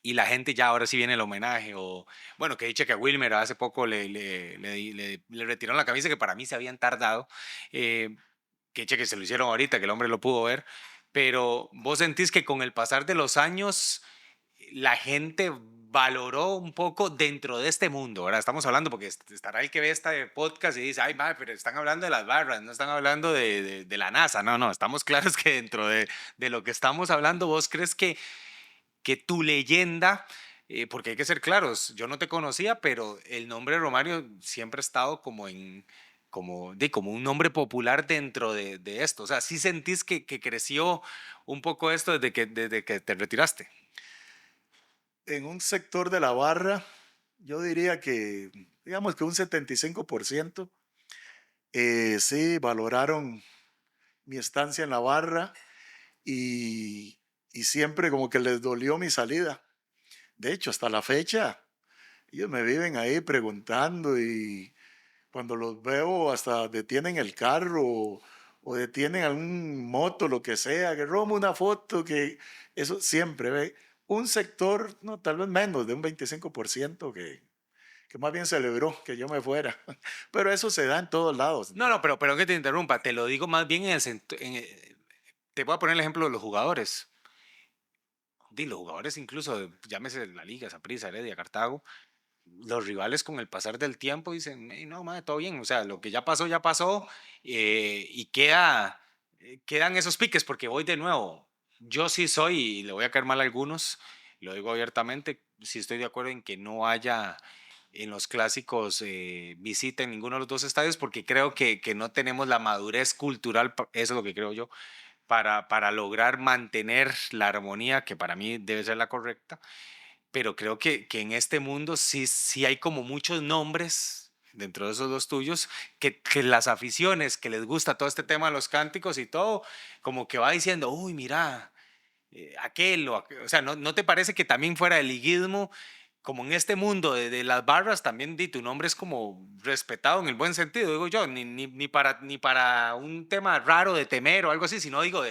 y la gente ya ahora sí viene el homenaje o bueno, que dice que a Wilmer hace poco le retiraron la camisa que para mí se habían tardado, que dice que se lo hicieron ahorita, que el hombre lo pudo ver, pero vos sentís que con el pasar de los años la gente valoró un poco dentro de este mundo. Ahora estamos hablando porque estará el que ve este podcast y dice, ay, madre, pero están hablando de las barras, no están hablando de la NASA. No, no, estamos claros que dentro de lo que estamos hablando, vos crees que tu leyenda, porque hay que ser claros, yo no te conocía, pero el nombre Romario siempre ha estado como como un nombre popular dentro de esto. O sea, sí sentís que creció un poco esto desde que te retiraste. En un sector de la barra, yo diría que, digamos que un 75% sí valoraron mi estancia en la barra y siempre como que les dolió mi salida. De hecho, hasta la fecha, ellos me viven ahí preguntando y cuando los veo hasta detienen el carro o detienen algún moto, lo que sea, que Romo una foto, que eso siempre ve. Un sector, no, tal vez menos de un 25% que más bien celebró que yo me fuera. Pero eso se da en todos lados. No, no, pero que te interrumpa, te lo digo más bien te voy a poner el ejemplo de los jugadores. Los jugadores incluso, llámese la Liga, Saprissa, Heredia, Cartago, los rivales con el pasar del tiempo dicen, "Ey, no, madre, todo bien, o sea, lo que ya pasó y quedan esos piques porque voy de nuevo. Yo sí soy, y le voy a caer mal a algunos, lo digo abiertamente, sí estoy de acuerdo en que no haya en los clásicos visita en ninguno de los dos estadios porque creo que no tenemos la madurez cultural, eso es lo que creo yo, para lograr mantener la armonía que para mí debe ser la correcta, pero creo que en este mundo sí hay como muchos nombres dentro de esos dos tuyos, que las aficiones, que les gusta todo este tema de los cánticos y todo, como que va diciendo, uy, mira, o sea, ¿no te parece que también fuera el liguismo, como en este mundo de las barras, también tu nombre es como respetado en el buen sentido, digo yo, ni para un tema raro de temer o algo así, sino digo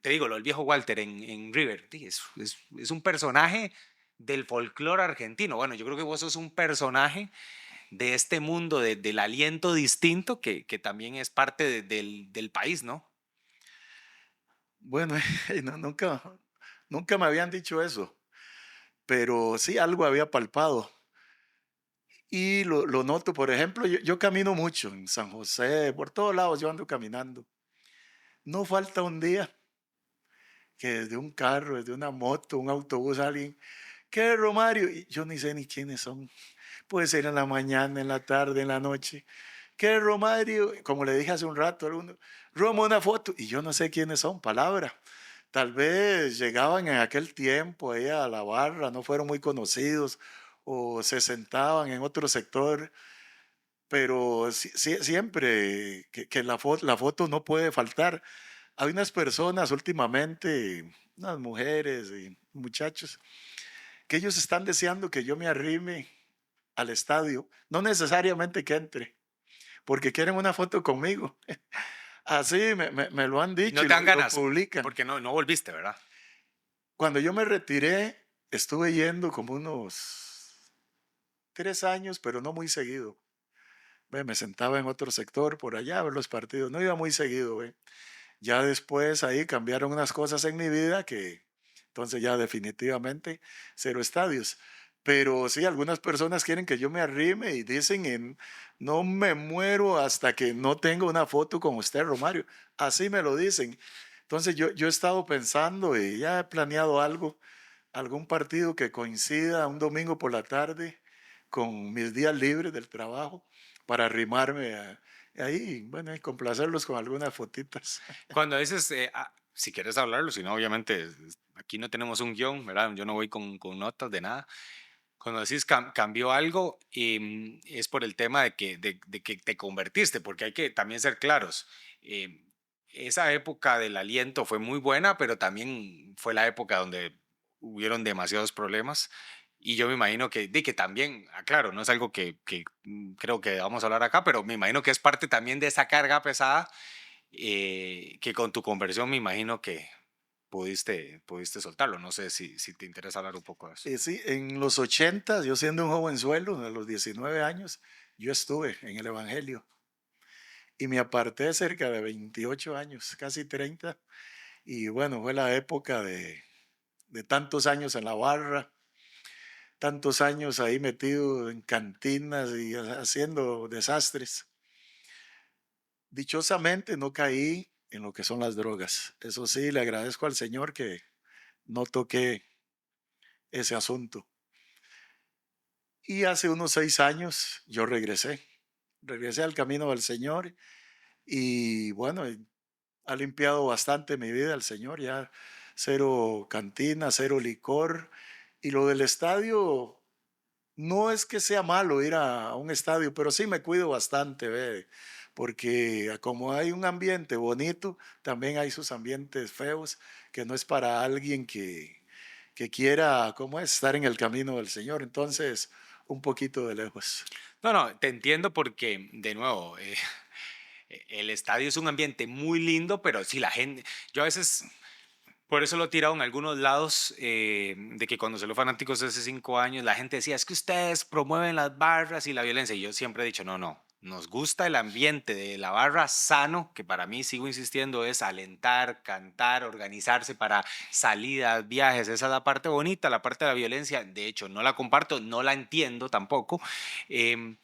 te digo, el viejo Walter en River, es un personaje del folclore argentino. Bueno, yo creo que vos sos un personaje de este mundo del aliento distinto que también es parte del país, ¿no? Bueno, nunca me habían dicho eso, pero sí algo había palpado. Y lo noto, por ejemplo, yo camino mucho en San José, por todos lados yo ando caminando. No falta un día que desde un carro, desde una moto, un autobús, alguien, ¿qué es Romario? Y yo ni sé ni quiénes son. Puede ser en la mañana, en la tarde, en la noche. ¿Qué es Romario? Como le dije hace un rato a alguno, Roma una foto. Y yo no sé quiénes son, palabra. Tal vez llegaban en aquel tiempo ahí a la barra, no fueron muy conocidos o se sentaban en otro sector, pero siempre que la foto no puede faltar. Hay unas personas últimamente, unas mujeres y muchachos, que ellos están deseando que yo me arrime al estadio, no necesariamente que entre, porque quieren una foto conmigo. Así me lo han Y dicho no y te dan lo ganas, publican. porque no volviste, ¿verdad? Cuando yo me retiré, estuve yendo como unos 3 años, pero no muy seguido. Ve, me sentaba en otro sector por allá a ver los partidos, no iba muy seguido. Ve. Ya después ahí cambiaron unas cosas en mi vida que entonces ya definitivamente cero estadios. Pero sí, algunas personas quieren que yo me arrime y dicen no me muero hasta que no tenga una foto con usted, Romario. Así me lo dicen. Entonces yo he estado pensando y ya he planeado algo, algún partido que coincida un domingo por la tarde con mis días libres del trabajo para arrimarme ahí, bueno, y complacerlos con algunas fotitas. Cuando dices, si quieres hablarlo, si no, obviamente aquí no tenemos un guión, ¿verdad? Yo no voy con notas de nada. Cuando decís cambió algo, es por el tema de que te convertiste, porque hay que también ser claros. em, Esa época del aliento fue muy buena, pero también fue la época donde hubieron demasiados problemas. Y yo me imagino que también, claro, no es algo que creo que vamos a hablar acá, pero me imagino que es parte también de esa carga pesada, que con tu conversión me imagino que pudiste soltarlo. No sé si te interesa hablar un poco de eso. Sí, en los 80, yo siendo un jovenzuelo, a los 19 años, yo estuve en el Evangelio y me aparté cerca de 28 años, casi 30. Y bueno, fue la época de tantos años en la barra, tantos años ahí metido en cantinas y haciendo desastres. Dichosamente no caí en lo que son las drogas. Eso sí, le agradezco al Señor que no toqué ese asunto. Y hace unos 6 años yo regresé al camino del Señor y bueno, ha limpiado bastante mi vida el Señor, ya cero cantina, cero licor. Y lo del estadio, no es que sea malo ir a un estadio, pero sí me cuido bastante, ve, porque como hay un ambiente bonito, también hay sus ambientes feos, que no es para alguien que quiera, ¿cómo es?, estar en el camino del Señor. Entonces, un poquito de lejos. No, no, te entiendo porque, de nuevo, el estadio es un ambiente muy lindo, pero si la gente, yo a veces, por eso lo he tirado en algunos lados, de que cuando se los fanáticos hace 5 años, la gente decía, es que ustedes promueven las barras y la violencia. Y yo siempre he dicho, no, no, nos gusta el ambiente de la barra sano, que para mí, sigo insistiendo, es alentar, cantar, organizarse para salidas, viajes. Esa es la parte bonita, la parte de la violencia. De hecho, no la comparto, no la entiendo tampoco. em,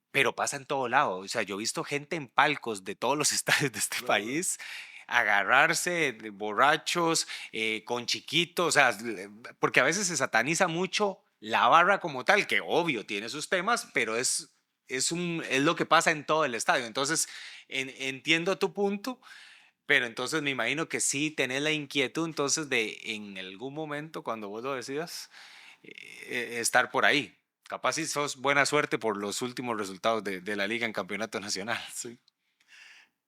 pero pasa en todo lado. O sea, yo he visto gente en palcos de todos los estadios de este Claro. país agarrarse de borrachos, con chiquitos, o sea, porque a veces se sataniza mucho la barra como tal, que obvio tiene sus temas, pero es lo que pasa en todo el estadio. Entonces, entiendo tu punto, pero entonces me imagino que sí tenés la inquietud entonces de en algún momento, cuando vos lo decidas, estar por ahí. Capaz si sos buena suerte por los últimos resultados de la liga en campeonato nacional. Sí.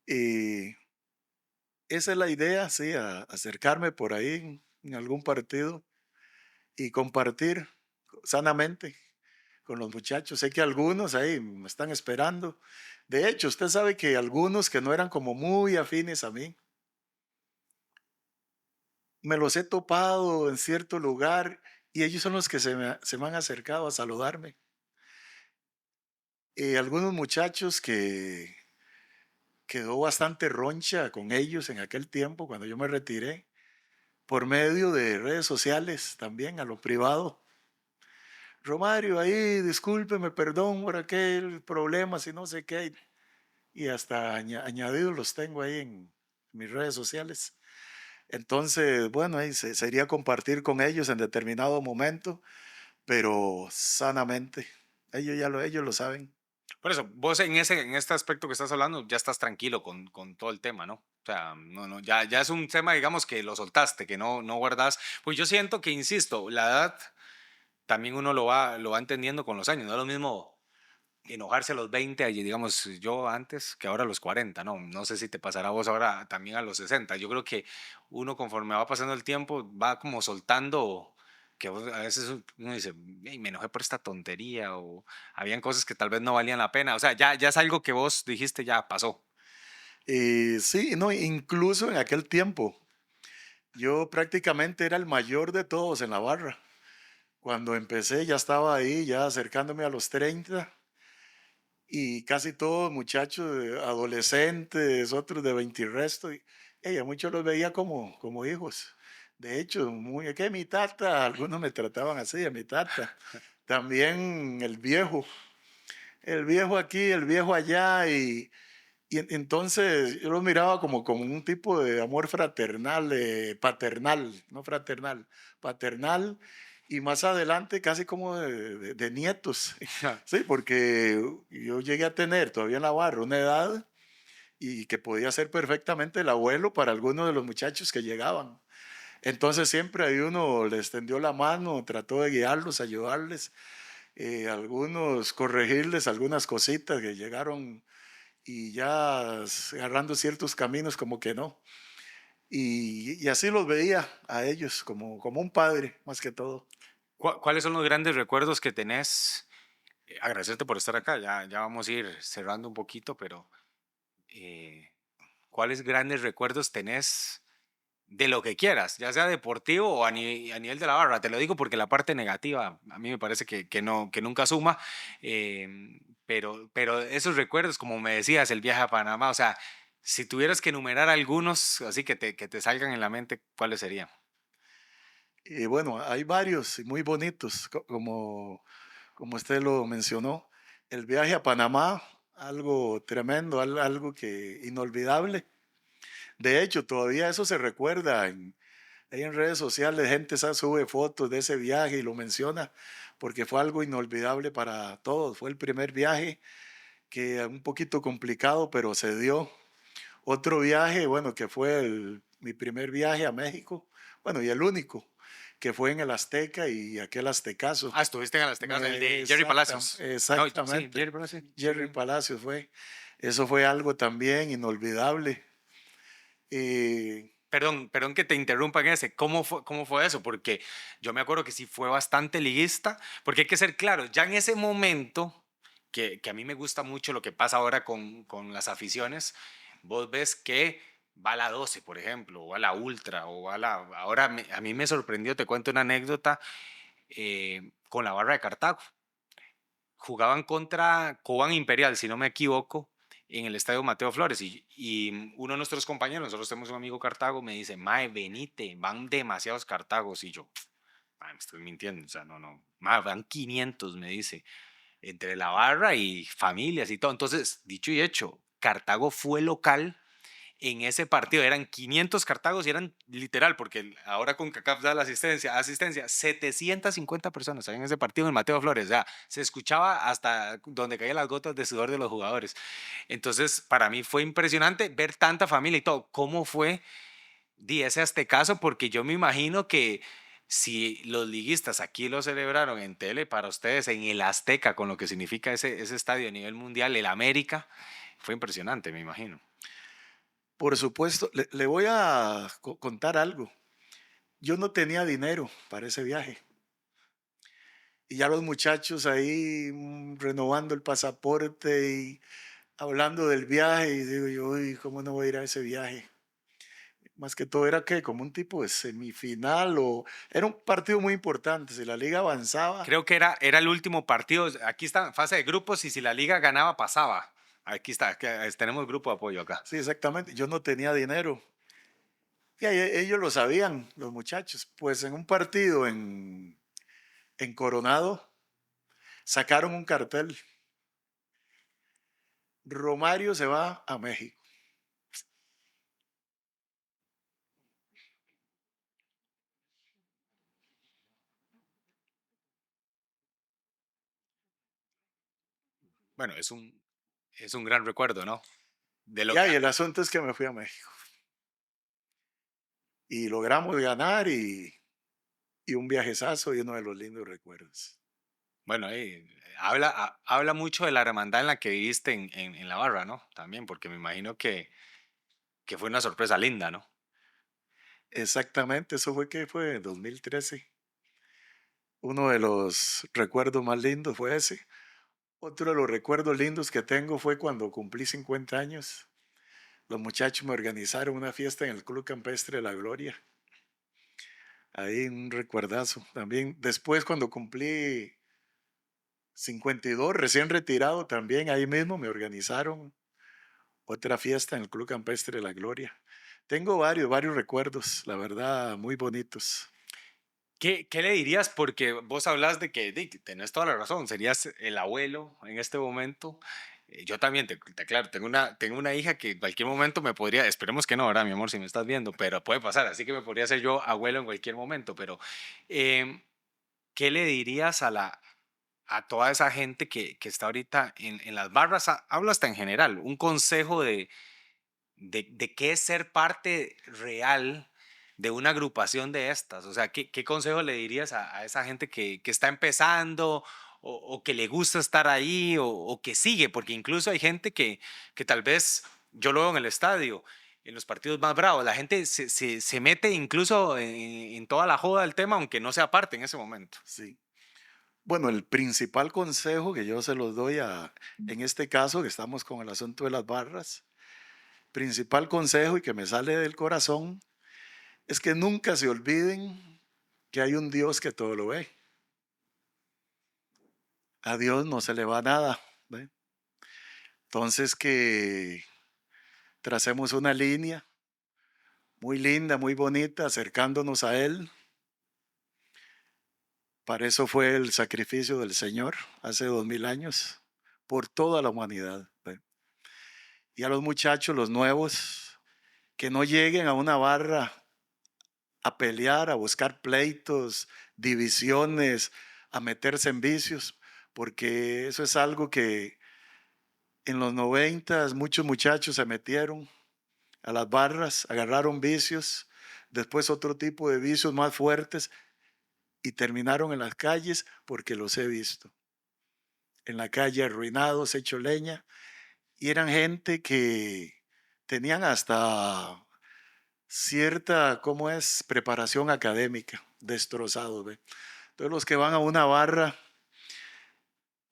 Y esa es la idea, sí, acercarme por ahí en algún partido y compartir sanamente con los muchachos. Sé que algunos ahí me están esperando. De hecho, usted sabe que algunos que no eran como muy afines a mí, me los he topado en cierto lugar y ellos son los que se me han acercado a saludarme. Algunos muchachos que quedó bastante roncha con ellos en aquel tiempo, cuando yo me retiré, por medio de redes sociales también, a lo privado. Romario, ahí, discúlpeme, perdón por aquel problema, si no sé qué. Y hasta añadidos los tengo ahí en mis redes sociales. Entonces, bueno, ahí sería compartir con ellos en determinado momento, pero sanamente. Ellos lo saben. Por eso, vos en este aspecto que estás hablando, ya estás tranquilo con todo el tema, ¿no? O sea, no, no, ya es un tema, digamos, que lo soltaste, que no guardas. Pues yo siento que, insisto, la edad también uno lo va entendiendo con los años. No es lo mismo enojarse a los 20, digamos, yo antes, que ahora a los 40, ¿no? No sé si te pasará a vos ahora también a los 60. Yo creo que uno, conforme va pasando el tiempo, va como soltando, que a veces uno dice, "Ey, me enojé por esta tontería", o habían cosas que tal vez no valían la pena. O sea, ya es algo que vos dijiste, ya pasó. Y sí, no, incluso en aquel tiempo, yo prácticamente era el mayor de todos en la barra. Cuando empecé ya estaba ahí, ya acercándome a los 30 y casi todos muchachos adolescentes, otros de 20 y resto. Y a muchos los veía como hijos. De hecho, muy, que mi tata, algunos me trataban así, a mi tata. También el viejo aquí, el viejo allá. Entonces yo lo miraba como un tipo de amor fraternal, paternal, no fraternal, paternal, y más adelante casi como de nietos. Sí, porque yo llegué a tener todavía en la barra una edad y que podía ser perfectamente el abuelo para algunos de los muchachos que llegaban. Entonces siempre ahí uno les tendió la mano, trató de guiarlos, ayudarles, algunos corregirles algunas cositas que llegaron y ya agarrando ciertos caminos como que no. Y así los veía a ellos como un padre, más que todo. ¿Cuáles son los grandes recuerdos que tenés? Agradecerte por estar acá, ya vamos a ir cerrando un poquito, pero eh, ¿cuáles grandes recuerdos tenés de lo que quieras, ya sea deportivo o a nivel de la barra? Te lo digo porque la parte negativa a mí me parece que no, que nunca suma, pero esos recuerdos, como me decías, el viaje a Panamá, o sea, si tuvieras que enumerar algunos, así que te salgan en la mente, ¿cuáles serían? Y bueno, hay varios y muy bonitos, como usted lo mencionó. El viaje a Panamá, algo tremendo, algo que inolvidable. De hecho, todavía eso se recuerda ahí en redes sociales, gente sube fotos de ese viaje y lo menciona porque fue algo inolvidable para todos. Fue el primer viaje que un poquito complicado, pero se dio. Otro viaje, bueno, que fue mi primer viaje a México, bueno, y el único, que fue en el Azteca y aquel Aztecaso. Ah, estuviste en el Azteca, el de Jerry Exacta, Palacios. No, sí, exactamente, Jerry Palacios, sí, Jerry sí. Palacios fue. Eso fue algo también inolvidable. Y Perdón que te interrumpa en ese. Cómo fue eso? Porque yo me acuerdo que sí fue bastante liguista, porque hay que ser claro, ya en ese momento, que a mí me gusta mucho lo que pasa ahora con las aficiones, vos ves que va a la 12, por ejemplo, o a la Ultra, o a la... Ahora a mí me sorprendió, te cuento una anécdota con la Barra de Cartago. Jugaban contra Cobán Imperial, si no me equivoco, en el estadio Mateo Flores. Y uno de nuestros compañeros, nosotros tenemos un amigo Cartago, me dice, Mae, venite, van demasiados Cartagos. Y yo, Mae, me estoy mintiendo, o sea, no. Mae, van 500, me dice, entre la barra y familias y todo. Entonces, dicho y hecho, Cartago fue local en ese partido. Eran 500 Cartagos y eran literal, porque ahora con CACAF da la asistencia, 750 personas en ese partido en Mateo Flores. O sea, se escuchaba hasta donde caían las gotas de sudor de los jugadores. Entonces, para mí fue impresionante ver tanta familia y todo. ¿Cómo fue ese Aztecaso? Porque yo me imagino que si los liguistas aquí lo celebraron en tele, para ustedes en el Azteca, con lo que significa ese estadio a nivel mundial, el América, fue impresionante, me imagino. por supuesto, le voy a contar algo. Yo no tenía dinero para ese viaje. Y ya los muchachos ahí renovando el pasaporte y hablando del viaje. Y digo yo, uy, ¿cómo no voy a ir a ese viaje? Más que todo era que como un tipo de semifinal o era un partido muy importante. Si la liga avanzaba, Creo que era el último partido. Aquí está, fase de grupos y si la liga ganaba, pasaba. Aquí está, tenemos grupo de apoyo acá. sí, exactamente, yo no tenía dinero. Y ahí ellos lo sabían, los muchachos. Pues en un partido en Coronado sacaron un cartel. Romario se va a México. Bueno, es un gran recuerdo, ¿no? De lo Y que... ahí el asunto es que me fui a México. Y logramos ganar y un viajezazo y uno de los lindos recuerdos. Bueno, habla mucho de la hermandad en la que viviste en la barra, ¿no? También, porque me imagino que fue una sorpresa linda, ¿no? Exactamente, eso fue en 2013. Uno de los recuerdos más lindos fue ese. Otro de los recuerdos lindos que tengo fue cuando cumplí 50 años. Los muchachos me organizaron una fiesta en el Club Campestre de La Gloria. Ahí un recuerdazo. También después cuando cumplí 52, recién retirado, también ahí mismo me organizaron otra fiesta en el Club Campestre de La Gloria. Tengo varios recuerdos, la verdad, muy bonitos. ¿Qué le dirías? Porque vos hablas de que tenés toda la razón, serías el abuelo en este momento. Yo también, te aclaro, tengo una hija que en cualquier momento me podría, esperemos que no, ¿verdad, mi amor, si me estás viendo? Pero puede pasar, así que me podría ser yo abuelo en cualquier momento. Pero, em, ¿qué le dirías a toda esa gente que está ahorita en las barras? Hablo hasta en general, un consejo de qué es ser parte real de una agrupación de estas. O sea, ¿qué consejo le dirías a esa gente que está empezando o que le gusta estar ahí o que sigue? Porque incluso hay gente que tal vez, yo lo veo en el estadio, en los partidos más bravos, la gente se mete incluso en toda la joda del tema, aunque no sea parte en ese momento. Sí. Bueno, el principal consejo que yo se los doy en este caso, que estamos con el asunto de las barras, principal consejo y que me sale del corazón, es que nunca se olviden que hay un Dios que todo lo ve. A Dios no se le va nada. ¿Ve? Entonces que tracemos una línea muy linda, muy bonita, acercándonos a Él. Para eso fue el sacrificio del Señor hace 2000 años, por toda la humanidad. ¿Ve? Y a los muchachos, los nuevos, que no lleguen a una barra a pelear, a buscar pleitos, divisiones, a meterse en vicios, porque eso es algo que en los 90 muchos muchachos se metieron a las barras, agarraron vicios, después otro tipo de vicios más fuertes y terminaron en las calles porque los he visto. En la calle arruinados, hecho leña, y eran gente que tenían hasta cierta, ¿cómo es? Preparación académica, destrozados. ¿Ve? Entonces los que van a una barra,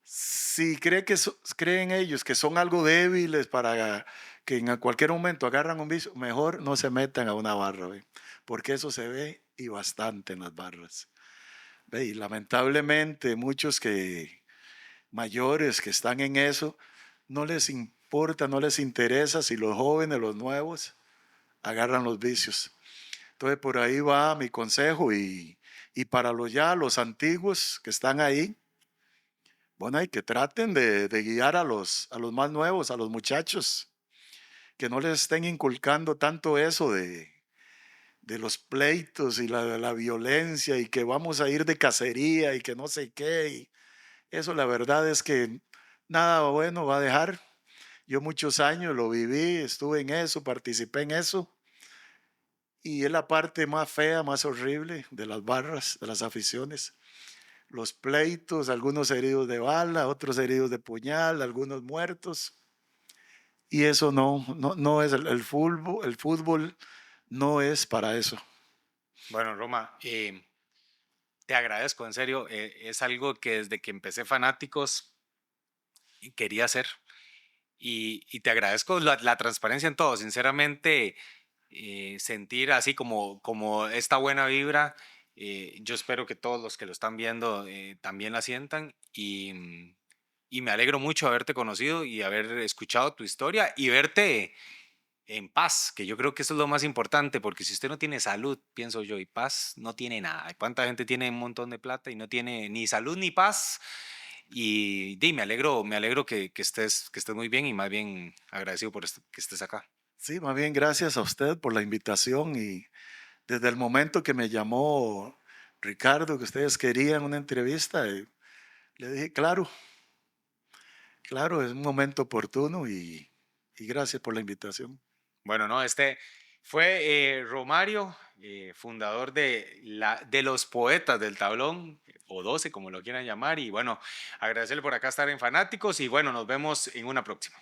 si creen ellos que son algo débiles para que en cualquier momento agarran un vicio, mejor no se metan a una barra, ¿ve? Porque eso se ve y bastante en las barras. ¿Ve? Y lamentablemente muchos que mayores que están en eso, no les importa, no les interesa si los jóvenes, los nuevos, agarran los vicios. Entonces por ahí va mi consejo y para los antiguos que están ahí, bueno, hay que traten de guiar a los más nuevos, a los muchachos, que no les estén inculcando tanto eso de los pleitos y la violencia y que vamos a ir de cacería y que no sé qué. Y eso la verdad es que nada bueno va a dejar. Yo muchos años lo viví, estuve en eso, participé en eso. Y es la parte más fea, más horrible de las barras, de las aficiones. Los pleitos, algunos heridos de bala, otros heridos de puñal, algunos muertos. Y eso no es el fútbol no es para eso. Bueno, Roma, te agradezco, en serio, es algo que desde que empecé Fanáticos quería hacer y te agradezco la transparencia en todo, sinceramente, sentir así como esta buena vibra, yo espero que todos los que lo están viendo también la sientan y me alegro mucho haberte conocido y haber escuchado tu historia y verte en paz, que yo creo que eso es lo más importante, porque si usted no tiene salud, pienso yo, y paz, no tiene nada. ¿Cuánta gente tiene un montón de plata y no tiene ni salud ni paz? Y me alegro que estés muy bien y más bien agradecido por que estés acá. Sí, más bien gracias a usted por la invitación y desde el momento que me llamó Ricardo, que ustedes querían una entrevista, le dije, claro, claro, es un momento oportuno y gracias por la invitación. Bueno, no, este fue Romario, fundador de los Poetas del Tablón, o 12, como lo quieran llamar, y bueno, agradecerle por acá estar en Fanáticos y bueno, nos vemos en una próxima.